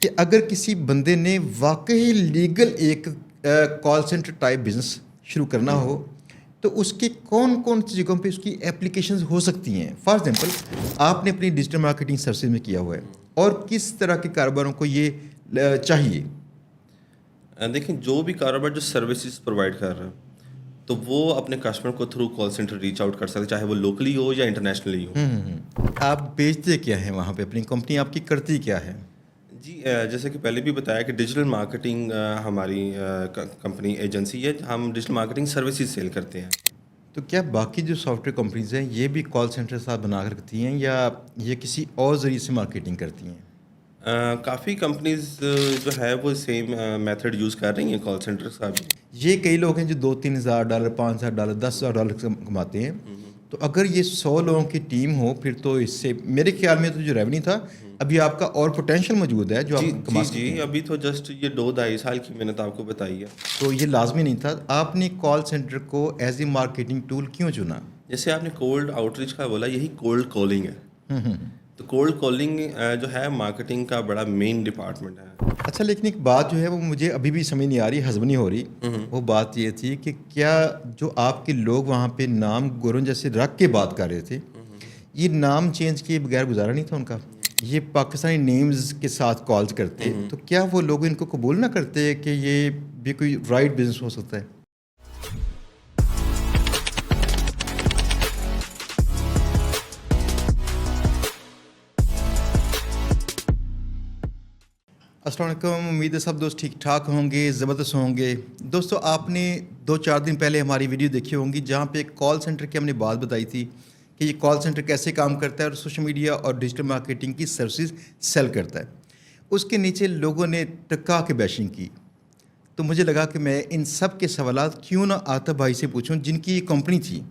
کہ اگر کسی بندے نے واقعی لیگل ایک کال سینٹر ٹائپ بزنس شروع کرنا ہو تو اس کے کون کون سی جگہوں پہ اس کی اپلیکیشنز ہو سکتی ہیں؟ فار ایگزامپل آپ نے اپنی ڈیجیٹل مارکیٹنگ سروسز میں کیا ہوا ہے اور کس طرح کے کاروباروں کو یہ چاہیے؟ دیکھیں جو بھی کاروبار جو سروسز پرووائڈ کر رہا ہے تو وہ اپنے کسٹمر کو through call centre reach out کر سکتے، چاہے وہ لوکلی ہو یا انٹرنیشنلی ہو. آپ بیچتے کیا ہیں وہاں پہ؟ اپنی کمپنی آپ کی کرتی کیا ہے؟ جی جیسے کہ پہلے بھی بتایا کہ ڈیجیٹل مارکیٹنگ ہماری کمپنی ایجنسی ہے. ہم ڈیجیٹل مارکیٹنگ سروسز سیل کرتے ہیں. تو کیا باقی جو سافٹ ویئر کمپنیز ہیں یہ بھی کال سینٹر ساتھ بنا کر رکھتی ہیں یا یہ کسی اور ذریعے سے مارکیٹنگ کرتی ہیں؟ کافی کمپنیز جو ہے وہ سیم میتھڈ یوز کر رہی ہیں کال سینٹر کا بھی. یہ کئی لوگ ہیں جو $2,000 $5,000 $10,000 کماتے ہیں. تو اگر یہ 100 لوگوں کی ٹیم ہو پھر تو اس سے میرے خیال میں تو جو ریونیو تھا ابھی آپ کا اور پوٹینشیل موجود ہے جو آپ کما سکتے ہیں. جی ابھی تو جسٹ یہ 2-2.5 سال کی محنت آپ کو بتائی ہے. تو یہ لازمی نہیں تھا. آپ نے کال سینٹر کو ایز اے مارکیٹنگ ٹول کیوں چنا؟ جیسے آپ نے کولڈ آؤٹ ریچ کا بولا، یہی کولڈ کالنگ ہے. تو کولڈ کالنگ جو ہے مارکیٹنگ کا بڑا مین ڈپارٹمنٹ ہے. اچھا، لیکن ایک بات جو ہے وہ مجھے ابھی بھی سمجھ نہیں آ رہی، ہضم نہیں ہو رہی. وہ بات یہ تھی کہ کیا جو آپ کے لوگ وہاں پہ نام گورن جیسے رکھ کے بات کر رہے تھے، یہ نام چینج کیے بغیر گزارا نہیں تھا ان کا؟ یہ پاکستانی نیمز کے ساتھ کالز کرتے تو کیا وہ لوگ ان کو قبول نہ کرتے کہ یہ بھی کوئی رائٹ بزنس ہو سکتا ہے؟ السلام علیکم، امید ہے سب دوست ٹھیک ٹھاک ہوں گے، زبردست ہوں گے. دوستو آپ نے 2-4 دن پہلے ہماری ویڈیو دیکھی ہوں گی جہاں پہ کال سینٹر کی ہم نے بات بتائی تھی کہ یہ کال سینٹر کیسے کام کرتا ہے اور سوشل میڈیا اور ڈیجیٹل مارکیٹنگ کی سروسز سیل کرتا ہے. اس کے نیچے لوگوں نے ٹکا کے بیشنگ کی. تو مجھے لگا کہ میں ان سب کے سوالات کیوں نہ عاطف بھائی سے پوچھوں جن کی یہ کمپنی تھی.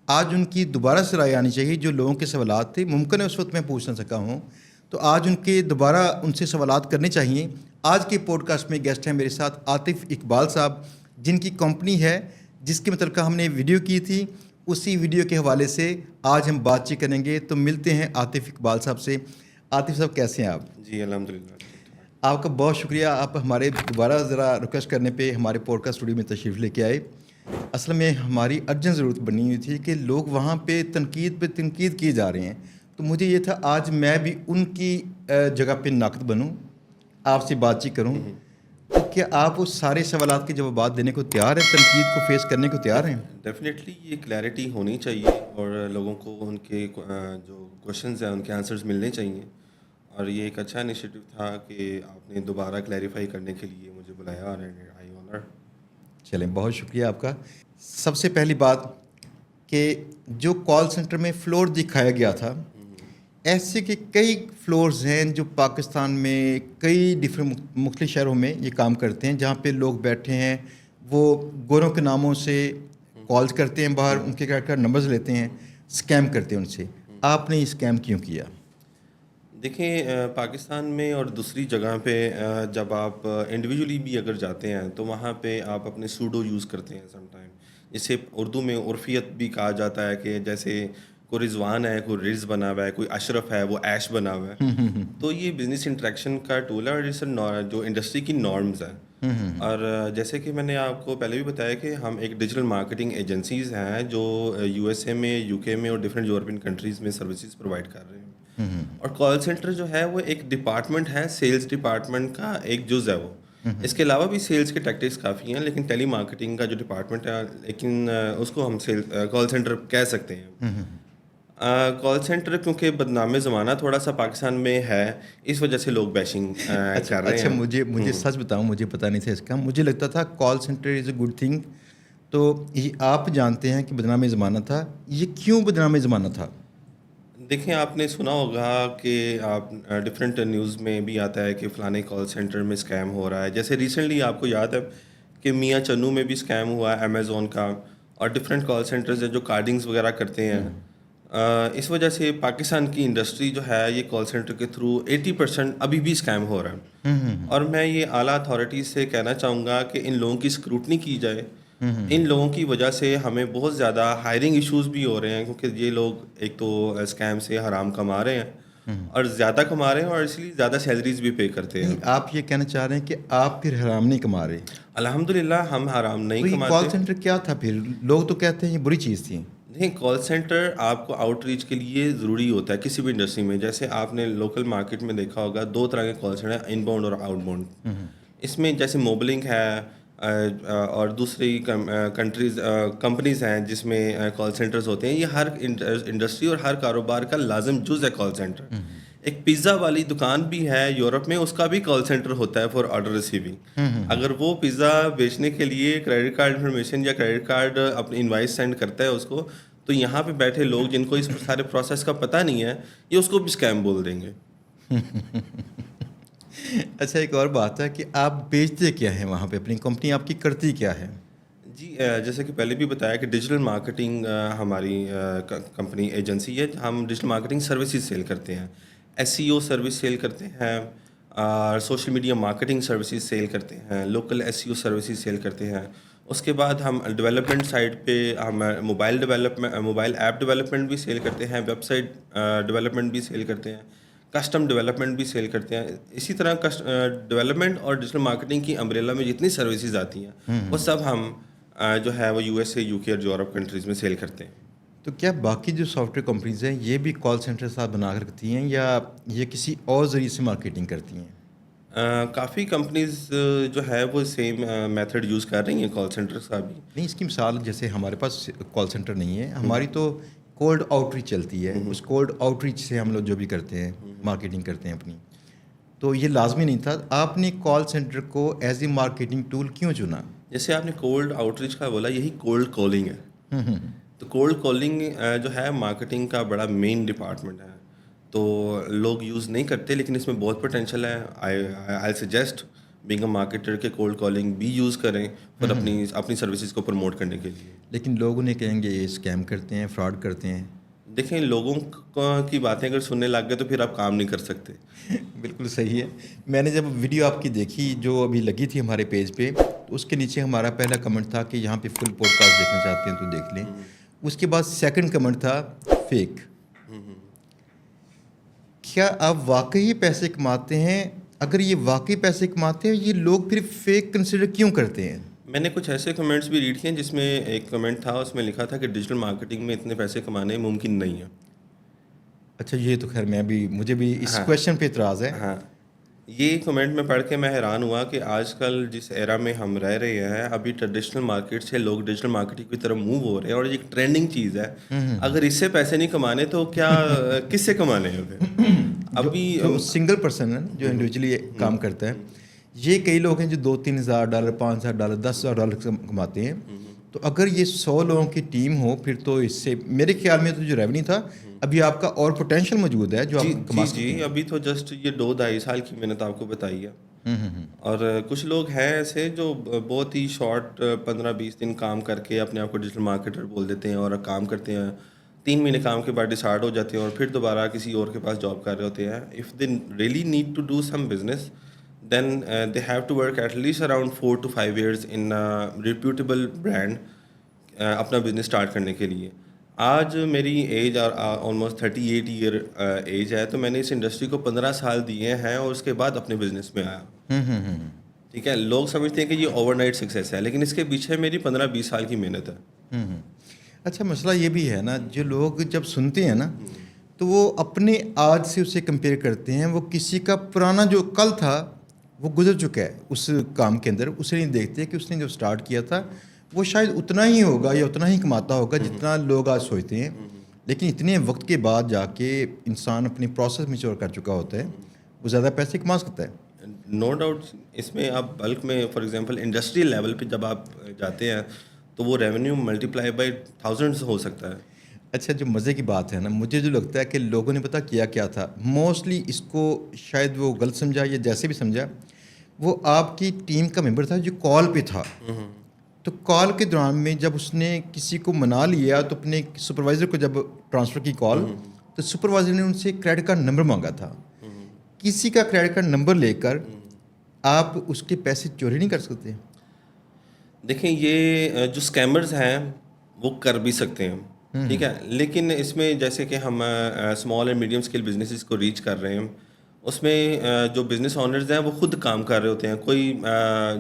آج ان کی دوبارہ سے رائے آنی چاہیے. جو لوگوں کے سوالات تھے ممکن ہے اس وقت میں پوچھ نہ سکا ہوں، تو آج ان کے دوبارہ ان سے سوالات کرنے چاہیے. آج کے پوڈ کاسٹ میں گیسٹ ہیں میرے ساتھ عاطف اقبال صاحب، جن کی کمپنی ہے جس کے متعلقہ ہم نے ویڈیو کی تھی. اسی ویڈیو کے حوالے سے آج ہم بات چیت کریں گے. تو ملتے ہیں عاطف اقبال صاحب سے. عاطف صاحب کیسے ہیں آپ؟ جی الحمدللہ. آپ کا بہت شکریہ، آپ ہمارے دوبارہ ذرا ریکویسٹ کرنے پہ ہمارے پوڈ کاسٹ اسٹوڈیو میں تشریف لے کے آئے. اصل میں ہماری ارجنٹ ضرورت بنی ہوئی تھی کہ لوگ وہاں پہ تنقید کیے جا رہے ہیں. تو مجھے یہ تھا آج میں بھی ان کی جگہ پہ ناقد بنوں، آپ سے بات چیت کروں. تو کیا آپ اس سارے سوالات کے جوابات دینے کو تیار ہیں، تنقید کو فیس کرنے کو تیار ہیں؟ ڈیفینیٹلی یہ کلیئرٹی ہونی چاہیے اور لوگوں کو ان کے جو کوشچنز ہیں ان کے آنسرز ملنے چاہیے. اور یہ ایک اچھا انیشیٹو تھا کہ آپ نے دوبارہ کلیریفائی کرنے کے لیے مجھے بلایا اور آئی آنر. چلیں، بہت شکریہ آپ کا. سب سے پہلی بات کہ جو کال سینٹر میں فلور دکھایا گیا تھا، ایسے کہ کئی فلورز ہیں جو پاکستان میں کئی مختلف شہروں میں یہ کام کرتے ہیں جہاں پہ لوگ بیٹھے ہیں، وہ گوروں کے ناموں سے کالز کرتے ہیں، باہر ان کے کریڈٹ کارڈ نمبرز لیتے ہیں، اسکیم کرتے ہیں ان سے. آپ نے یہ اسکیم کیوں کیا؟ دیکھیں پاکستان میں اور دوسری جگہ پہ جب آپ انڈیویجولی بھی اگر جاتے ہیں تو وہاں پہ آپ اپنے سوڈو یوز کرتے ہیں سم ٹائم، جسے اردو میں عرفیت بھی کہا جاتا ہے کہ جیسے کوئی رضوان ہے، کوئی رز بنا ہوا ہے، کوئی اشرف ہے، وہ ایش بنا ہوا ہے. تو یہ بزنس انٹریکشن کا ٹول ہے اور اس جو انڈسٹری کی نارمز ہیں. اور جیسے کہ میں نے آپ کو پہلے بھی بتایا کہ ہم ایک ڈیجیٹل مارکیٹنگ ایجنسیز ہیں جو یو ایس اے میں، یو کے میں اور ڈفرینٹ یورپین کنٹریز میں سروسز پرووائڈ کر رہے ہیں. اور کال سینٹر جو ہے وہ ایک ڈپارٹمنٹ ہے، سیلز ڈپارٹمنٹ کا ایک جز ہے وہ. اس کے علاوہ بھی سیلز کے ٹیکٹکس کافی ہیں، لیکن ٹیلی مارکیٹنگ کا جو ڈپارٹمنٹ ہے، لیکن اس کو ہم کال سینٹر کہہ سکتے ہیں. کال سینٹر کیونکہ بدنام زمانہ تھوڑا سا پاکستان میں ہے، اس وجہ سے لوگ بیشنگ کر رہے ہیں. مجھے سچ بتاؤں، مجھے پتہ نہیں تھا اس کا. مجھے لگتا تھا call centre is a good thing. تو یہ آپ جانتے ہیں کہ بدنام زمانہ تھا، یہ کیوں بدنام زمانہ تھا؟ دیکھیں آپ نے سنا ہوگا کہ آپ ڈفرینٹ نیوز میں بھی آتا ہے کہ فلانے کال سینٹر میں اسکیم ہو رہا ہے. جیسے ریسنٹلی آپ کو یاد ہے کہ میاں چنو میں بھی اسکیم ہوا ہے امیزون کا، اور ڈفرینٹ کال سینٹرز ہیں جو کارڈنگز وغیرہ کرتے ہیں. اس وجہ سے پاکستان کی انڈسٹری جو ہے یہ کال سینٹر کے تھرو 80% ابھی بھی اسکیم ہو رہا ہے. اور میں یہ اعلیٰ اتھارٹیز سے کہنا چاہوں گا کہ ان لوگوں کی اسکروٹنی کی جائے. ان لوگوں کی وجہ سے ہمیں بہت زیادہ ہائرنگ ایشوز بھی ہو رہے ہیں، کیونکہ یہ لوگ ایک تو اسکیم سے حرام کما رہے ہیں، اور زیادہ کما رہے ہیں اور اس لیے زیادہ سیلریز بھی پے کرتے ہیں. آپ یہ کہنا چاہ رہے ہیں کہ آپ پھر حرام نہیں کما رہے؟ الحمدللہ ہم حرام تو نہیں یہ کماتے. کال سینٹر کیا تھا پھر؟ لوگ تو کہتے ہیں یہ بری چیز تھی. نہیں، کال سینٹر آپ کو آؤٹ ریچ کے لیے ضروری ہوتا ہے کسی بھی انڈسٹری میں. جیسے آپ نے لوکل مارکیٹ میں دیکھا ہوگا 2 طرح کے کال سینٹر ہیں، ان باؤنڈ اور آؤٹ باؤنڈ. اس میں جیسے موبلنگ ہے اور دوسری کمپنیز ہیں جس میں کال سینٹرز ہوتے ہیں. یہ ہر انڈسٹری اور ہر کاروبار کا لازم جز ہے کال سینٹر. ایک پیزا والی دکان بھی ہے یورپ میں، اس کا بھی کال سینٹر ہوتا ہے فار آرڈر ریسیونگ. اگر وہ پیزا بیچنے کے لیے کریڈٹ کارڈ انفارمیشن یا کریڈٹ کارڈ اپنی انوائس سینڈ کرتا ہے اس کو، تو یہاں پہ بیٹھے لوگ جن کو اس سارے پروسیس کا پتہ نہیں ہے، یہ اس کو بھی اسکیم بول دیں گے. اچھا، ایک اور بات ہے کہ آپ بیچتے کیا ہیں وہاں پہ؟ اپنی کمپنی آپ کی کرتی کیا ہے؟ جی، جیسے کہ پہلے بھی بتایا کہ ڈیجیٹل مارکیٹنگ ہماری کمپنی ایجنسی ہے. ہم ڈیجیٹل مارکیٹنگ سروسز سیل کرتے ہیں، SEO سروس سیل کرتے ہیں، اور social media marketing services sell کرتے ہیں، لوکل SEO سروسز سیل کرتے ہیں. اس کے بعد ہم ڈیولپمنٹ سائڈ پہ ہم موبائل ایپ ڈیولپمنٹ بھی سیل کرتے ہیں، ویب سائٹ ڈیولپمنٹ بھی سیل کرتے ہیں، کسٹم ڈیولپمنٹ بھی سیل کرتے ہیں. اسی طرح ڈیولپمنٹ اور ڈیجیٹل مارکیٹنگ کی امبریلا میں جتنی سروسز آتی ہیں وہ سب ہم جو ہے وہ USA UK اور یورپ کنٹریز میں سیل کرتے ہیں. تو کیا باقی جو سافٹ ویئر کمپنیز ہیں یہ بھی کال سینٹر ساتھ بنا کر رکھتی ہیں یا یہ کسی اور ذریعے سے مارکیٹنگ کرتی ہیں؟ کافی کمپنیز جو ہے وہ سیم میتھڈ یوز کر رہی ہیں کال سینٹرز کا بھی. نہیں، اس کی مثال جیسے ہمارے پاس کال سینٹر نہیں ہے، ہماری تو کولڈ آؤٹ ریچ چلتی ہے. اس کولڈ آؤٹ ریچ سے ہم لوگ جو بھی کرتے ہیں مارکیٹنگ کرتے ہیں اپنی. تو یہ لازمی نہیں تھا. آپ نے کال سینٹر کو ایز اے مارکیٹنگ ٹول کیوں چنا؟ جیسے آپ نے کولڈ آؤٹ ریچ کا بولا، یہی کولڈ کالنگ ہے. تو کولڈ کالنگ جو ہے مارکیٹنگ کا بڑا مین ڈپارٹمنٹ ہے. تو لوگ یوز نہیں کرتے لیکن اس میں بہت پوٹینشیل ہے. I suggest being a marketer کہ کولڈ کالنگ بھی یوز کریں اور اپنی سروسز کو پروموٹ کرنے کے لیے. لیکن لوگ انہیں کہیں گے یہ اسکیم کرتے ہیں، فراڈ کرتے ہیں. دیکھیں، لوگوں کی باتیں اگر سننے لگ گئے تو پھر آپ کام نہیں کر سکتے. بالکل صحیح ہے. میں نے جب ویڈیو آپ کی دیکھی جو ابھی لگی تھی ہمارے پیج پہ، تو اس کے نیچے ہمارا پہلا کمنٹ تھا کہ یہاں پہ فل پوڈ کاسٹ دیکھنا چاہتے ہیں تو دیکھ لیں. اس کے بعد سیکنڈ کمنٹ تھا فیک. کیا آپ واقعی پیسے کماتے ہیں؟ اگر یہ واقعی پیسے کماتے ہیں، یہ لوگ پھر فیک کنسیڈر کیوں کرتے ہیں؟ میں نے کچھ ایسے کمنٹس بھی ریڈ کیے جس میں ایک کمنٹ تھا، اس میں لکھا تھا کہ ڈیجیٹل مارکیٹنگ میں اتنے پیسے کمانے ممکن نہیں ہے. اچھا، یہ تو خیر مجھے بھی اس کویشچن پہ اعتراض ہے. ہاں، یہ کمنٹ میں پڑھ کے میں حیران ہوا کہ آج کل جس ایرا میں ہم رہ رہے ہیں، ابھی ٹریڈیشنل مارکیٹ سے لوگ ڈیجیٹل مارکیٹنگ کی طرف موو ہو رہے ہیں اور یہ ایک ٹرینڈنگ چیز ہے. اگر اس سے پیسے نہیں کمانے تو کیا کس سے کمانے ہیں پھر؟ ابھی جو سنگل پرسن ہے جو انڈیویجولی کام کرتا ہے، یہ کئی لوگ ہیں جو $2,000-3,000 $5,000 $10,000 کماتے ہیں. تو اگر یہ 100 لوگوں کی ٹیم ہو پھر تو اس سے میرے خیال میں تو جو ریونیو تھا، ابھی آپ کا اور پوٹینشیل موجود ہے جو آپ کما سکتے ہیں. جی، ابھی تو جسٹ یہ 2-2.5 سال کی محنت آپ کو بتائی ہے. اور کچھ لوگ ہیں ایسے جو بہت ہی شارٹ 15-20 دن کام کر کے اپنے آپ کو ڈیجیٹل مارکیٹر بول دیتے ہیں اور کام کرتے ہیں. 3 مہینے کام کے بعد ڈسہارٹ ہو جاتے ہیں اور پھر دوبارہ کسی اور کے پاس جاب کر رہے ہوتے ہیں. If they really need to do some business then they have to work at least around 4 to 5 years in reputable brand اپنا بزنس اسٹارٹ کرنے کے لیے. آج میری ایج آلموسٹ 38 ایئر ایج ہے، تو میں نے اس انڈسٹری کو 15 سال دیے ہیں اور اس کے بعد اپنے بزنس میں آیا. ٹھیک ہے، لوگ سمجھتے ہیں کہ یہ اوور نائٹ سکسیس ہے لیکن اس کے پیچھے میری 15-20 سال کی محنت ہے. اچھا، مسئلہ یہ بھی ہے نا، جو لوگ جب سنتے ہیں نا تو وہ اپنے آج سے اسے کمپیئر کرتے ہیں. وہ کسی کا پرانا جو کل تھا وہ گزر چکا ہے اس کام کے اندر، اسے نہیں دیکھتے کہ اس نے جو سٹارٹ کیا تھا وہ شاید اتنا ہی ہوگا یا اتنا ہی کماتا ہوگا جتنا لوگ آج سوچتے ہیں. لیکن اتنے وقت کے بعد جا کے انسان اپنی پروسیس میچور کر چکا ہوتا ہے، وہ زیادہ پیسے کما سکتا ہے. No doubt. اس میں آپ بلک میں فار ایگزامپل انڈسٹریل لیول پہ جب آپ جاتے ہیں تو وہ ریونیو ملٹیپلائی بائی تھاؤزنڈس ہو سکتا ہے. اچھا، جو مزے کی بات ہے نا، مجھے جو لگتا ہے کہ لوگوں نے پتہ کیا تھا، موسٹلی اس کو شاید وہ غلط سمجھا یا جیسے بھی سمجھا، وہ آپ کی ٹیم کا ممبر تھا جو کال پہ تھا. تو کال کے دوران میں جب اس نے کسی کو منا لیا تو اپنے سپروائزر کو جب ٹرانسفر کی کال، تو سپروائزر نے ان سے کریڈٹ کارڈ نمبر مانگا تھا. کسی کا کریڈٹ کارڈ نمبر لے کر آپ اس کے پیسے چوری نہیں کر سکتے. دیکھیں، یہ جو اسکیمرز ہیں وہ کر بھی سکتے ہیں. ٹھیک ہے. لیکن اس میں جیسے کہ ہم small and medium scale businesses کو ریچ کر رہے ہیں, اس میں جو بزنس آنرز ہیں وہ خود کام کر رہے ہوتے ہیں. کوئی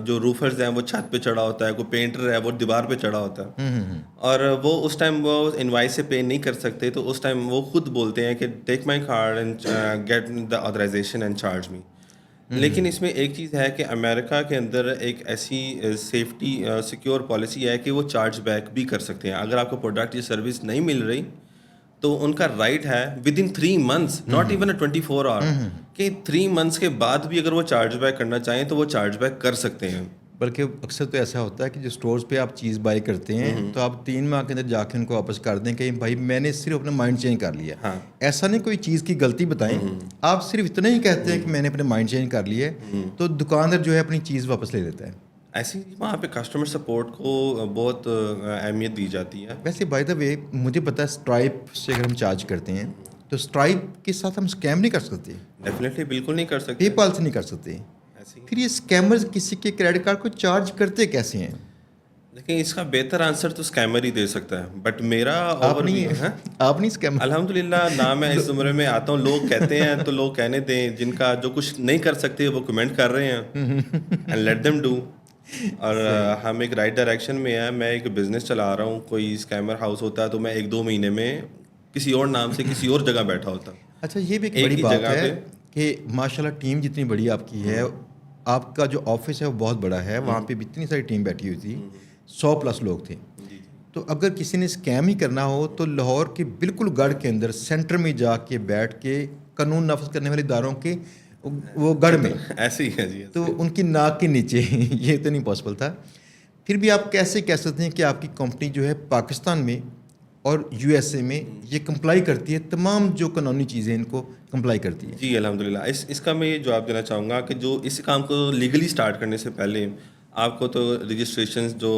جو روفرز ہیں وہ چھت پہ چڑھا ہوتا ہے, کوئی پینٹر ہے وہ دیوار پہ چڑھا ہوتا ہے, اور وہ اس ٹائم وہ انوائس سے پے نہیں کر سکتے, تو اس ٹائم وہ خود بولتے ہیں کہ take my card and get the authorisation and charge me. لیکن اس میں ایک چیز ہے کہ امریکہ کے اندر ایک ایسی سیفٹی سیکیور پالیسی ہے کہ وہ چارج بیک بھی کر سکتے ہیں. اگر آپ کو پروڈکٹ یا سروس نہیں مل رہی تو ان کا رائٹ ہے with in 3 months, not even 24 hour, کہ 3 months کے بعد بھی اگر وہ چارج بیک کرنا چاہیں تو وہ چارج بیک کر سکتے ہیں. بلکہ اکثر تو ایسا ہوتا ہے کہ جو سٹورز پہ آپ چیز بائی کرتے ہیں تو آپ 3 ماہ کے اندر جا کے ان کو واپس کر دیں کہ بھائی میں نے صرف اپنا مائنڈ چینج کر لیا. ایسا نہیں کوئی چیز کی غلطی بتائیں, آپ صرف اتنا ہی کہتے ہیں کہ میں نے اپنا مائنڈ چینج کر لیا ہے, تو دکاندار جو ہے اپنی چیز واپس لے لیتا ہے. ایسی وہاں پہ کسٹمر سپورٹ کو بہت اہمیت دی جاتی ہے. ویسے بائی دا وے مجھے پتا ہے اسٹرائپ سے اگر ہم چارج کرتے ہیں تو اسٹرائپ کے ساتھ ہم اسکیم نہیں کر سکتے. ڈیفینیٹلی بالکل نہیں کر سکتے. پے پال سے نہیں کر سکتے. پھر یہ اسکیمرز کسی کے کریڈٹ کارڈ کو چارج کرتے کیسے ہیں؟ لیکن اس کا بہتر آنسر تو اسکیمر ہی دے سکتا ہے. بٹ میرا آپ نہیں اسکیمر. الحمد للہ نہ میں اس زمرے میں آتا ہوں. لوگ کہتے ہیں تو لوگ کہنے دیں, جن کا جو کچھ نہیں کر سکتے وہ کمنٹ کر رہے ہیں, اینڈ لیٹ دیم ڈو. اور ہم ایک رائٹ ڈائریکشن میں ہیں. میں ایک بزنس چلا رہا ہوں, کوئی اسکیمر ہاؤس ہوتا ہے تو میں 1-2 مہینے میں کسی اور نام سے کسی اور جگہ بیٹھا ہوتا ہوں. اچھا, یہ بھی ایک بڑی بات ہے کہ ماشاء اللہ ٹیم جتنی بڑی آپ کی ہے, آپ کا جو آفس ہے وہ بہت بڑا ہے, وہاں پہ بھی اتنی ساری ٹیم بیٹھی ہوئی تھی, 100+ لوگ تھے. تو اگر کسی نے اسکیم ہی کرنا ہو تو لاہور کے بالکل گڑھ کے اندر سینٹر میں جا کے بیٹھ کے قانون نافذ کرنے والے اداروں کے وہ گڑھ میں ایسے ہی ہے جی, تو ان کی ناک کے نیچے یہ تو نہیں پاسبل تھا. پھر بھی آپ کیسے کہہ سکتے ہیں کہ آپ کی کمپنی جو ہے پاکستان میں اور USA میں یہ کمپلائی کرتی ہے, تمام جو قانونی چیزیں ان کو کمپلائی کرتی ہے؟ جی الحمد للہ. اس کا میں یہ جواب دینا چاہوں گا کہ جو اس کام کو لیگلی اسٹارٹ کرنے سے پہلے آپ کو تو رجسٹریشنز جو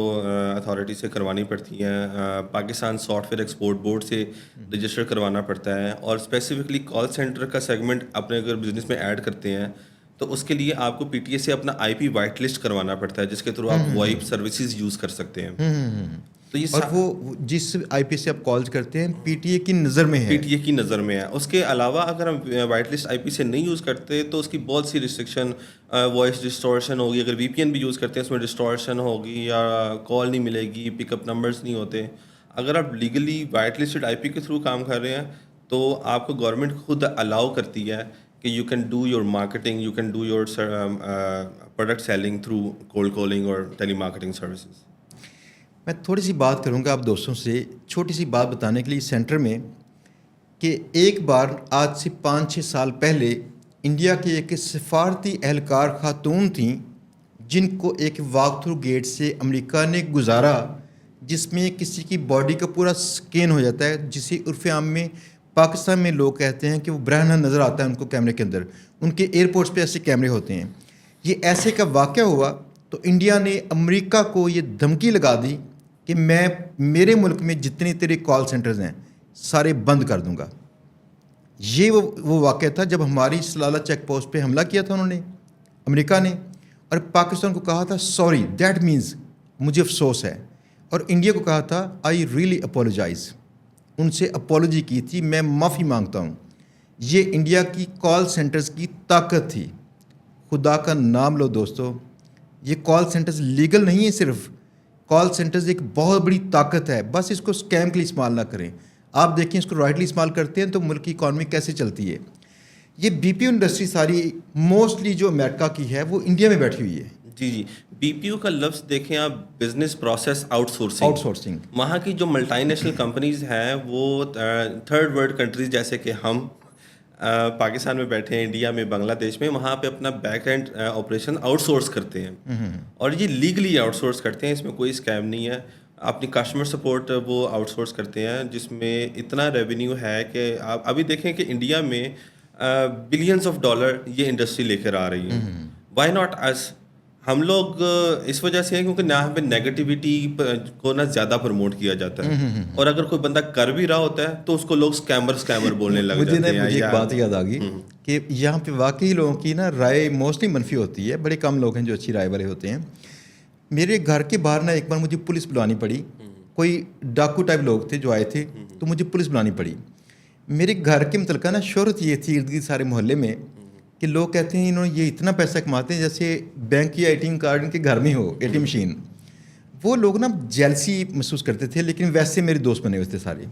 اتھارٹی سے کروانی پڑتی ہیں, Pakistan soft where export board سے رجسٹر کروانا پڑتا ہے, اور اسپیسیفکلی کال سینٹر کا سیگمنٹ اپنے اگر بزنس میں ایڈ کرتے ہیں تو اس کے لیے آپ کو PTA سے اپنا IP وائٹ لسٹ کروانا پڑتا ہے, جس کے تھرو آپ وائپ سروسز یوز کر سکتے ہیں. تو یہ اور وہ جس IP سے آپ کالز کرتے ہیں PTA کی نظر میں ہے. PTA کی نظر میں ہے. اس کے علاوہ اگر ہم وائٹ لسٹ IP سے نہیں یوز کرتے تو اس کی بہت سی ریسٹرکشن, وائس ڈسٹورشن ہوگی. اگر VPN بھی یوز کرتے ہیں اس میں ڈسٹورشن ہوگی, یا کال نہیں ملے گی, پک اپ نمبرز نہیں ہوتے. اگر آپ لیگلی وائٹ لسٹڈ IP کے تھرو کام کر رہے ہیں تو آپ کو گورنمنٹ خود الاؤ کرتی ہے کہ you can do your marketing, you can do your product selling through cold calling اور ٹیلی مارکیٹنگ سروسز. میں تھوڑی سی بات کروں گا آپ دوستوں سے, چھوٹی سی بات بتانے کے لیے سینٹر میں, کہ ایک بار آج سے 5-6 سال پہلے انڈیا کے ایک سفارتی اہلکار خاتون تھیں جن کو ایک واک تھرو گیٹ سے امریکہ نے گزارا, جس میں کسی کی باڈی کا پورا سکین ہو جاتا ہے, جسے عرف عام میں پاکستان میں لوگ کہتے ہیں کہ وہ برہنہ نظر آتا ہے ان کو کیمرے کے اندر. ان کے ایئرپورٹس پہ ایسے کیمرے ہوتے ہیں. یہ ایسے کا واقعہ ہوا تو انڈیا نے امریکہ کو یہ دھمکی لگا دی کہ میں میرے ملک میں جتنے تیرے کال سینٹرز ہیں سارے بند کر دوں گا. یہ وہ واقعہ تھا جب ہماری سلالہ چیک پوسٹ پہ حملہ کیا تھا انہوں نے, امریکہ نے, اور پاکستان کو کہا تھا سوری, دیٹ مینز مجھے افسوس ہے, اور انڈیا کو کہا تھا آئی ریئلی اپولوجائز. ان سے اپولوجی کی تھی, میں معافی مانگتا ہوں. یہ انڈیا کی کال سینٹرز کی طاقت تھی. خدا کا نام لو دوستو, یہ کال سینٹرز لیگل نہیں ہے, صرف کال سینٹرز ایک بہت بڑی طاقت ہے. بس اس کو اسکیم کے لیے استعمال نہ کریں. آپ دیکھیں اس کو رائٹلی استعمال کرتے ہیں تو ملک کی اکانومی کیسے چلتی ہے. یہ BPO انڈسٹری ساری موسٹلی جو امریکہ کی ہے وہ انڈیا میں بیٹھی ہوئی ہے. جی BPO کا لفظ دیکھیں آپ, بزنس پروسیس آؤٹ سورسنگ. وہاں کی جو ملٹی نیشنل کمپنیز ہیں وہ تھرڈ ورلڈ کنٹریز جیسے کہ ہم پاکستان میں بیٹھے ہیں, انڈیا میں, بنگلہ دیش میں, وہاں پہ اپنا back and operation out source کرتے ہیں, اور یہ لیگلی آؤٹ سورس کرتے ہیں. اس میں کوئی اسکیم نہیں ہے. اپنی کسٹمر سپورٹ وہ آؤٹ سورس کرتے ہیں, جس میں اتنا ریونیو ہے کہ آپ ابھی دیکھیں کہ انڈیا میں بلینس آف ڈالر یہ انڈسٹری لے کر آ رہی ہے. وائی ناٹ اس, ہم لوگ اس وجہ سے ہیں کیونکہ یہاں پہ نیگیٹیوٹی کو نہ زیادہ پروموٹ کیا جاتا ہے, اور اگر کوئی بندہ کر بھی رہا ہوتا ہے تو اس کو لوگ اسکیمر بولنے لگ جاتے ہیں. مجھے ایک بات یاد آ گئی کہ یہاں پہ واقعی لوگوں کی نا رائے موسٹلی منفی ہوتی ہے, بڑے کم لوگ ہیں جو اچھی رائے والے ہوتے ہیں. میرے گھر کے باہر نا ایک بار مجھے پولیس بلوانی پڑی, کوئی ڈاکو ٹائپ لوگ تھے جو آئے تھے, تو مجھے پولیس بلانی پڑی. میرے گھر کے متعلقہ نا شہرت یہ تھی ارد گرد سارے محلے میں کہ لوگ کہتے ہیں انہوں نے یہ اتنا پیسہ کماتے ہیں جیسے بینک یا اے ٹی ایم کارڈ ان کے گھر میں ہو, اے ٹی ایم مشین. وہ لوگ نا جیلسی محسوس کرتے تھے, لیکن ویسے میرے دوست بنے ہوئے تھے سارے.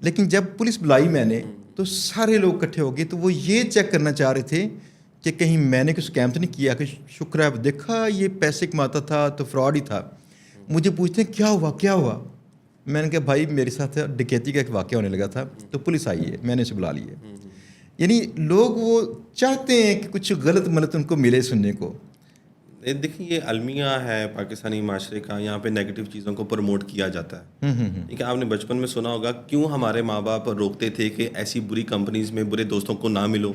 لیکن جب پولیس بلائی میں نے تو سارے لوگ اکٹھے ہو گئے, تو وہ یہ چیک کرنا چاہ رہے تھے کہ کہیں میں نے کچھ اسکیم تو نہیں کیا, کہ شکر ہے دیکھا یہ پیسے کماتا تھا تو فراڈ ہی تھا. مجھے پوچھتے ہیں کیا ہوا. میں نے کہا بھائی میرے ساتھ ڈکیتی کا ایک واقعہ ہونے لگا تھا, تو پولیس آئی ہے, میں نے اسے بلا لی ہے. یعنی لوگ وہ چاہتے ہیں کہ کچھ غلط ملت ان کو ملے سننے کو. دیکھیں یہ المیہ ہے پاکستانی معاشرے کا, یہاں پہ نیگیٹو چیزوں کو پروموٹ کیا جاتا ہے. ٹھیک ہے, آپ نے بچپن میں سنا ہوگا کیوں ہمارے ماں باپ روکتے تھے کہ ایسی بری کمپنیز میں برے دوستوں کو نہ ملو,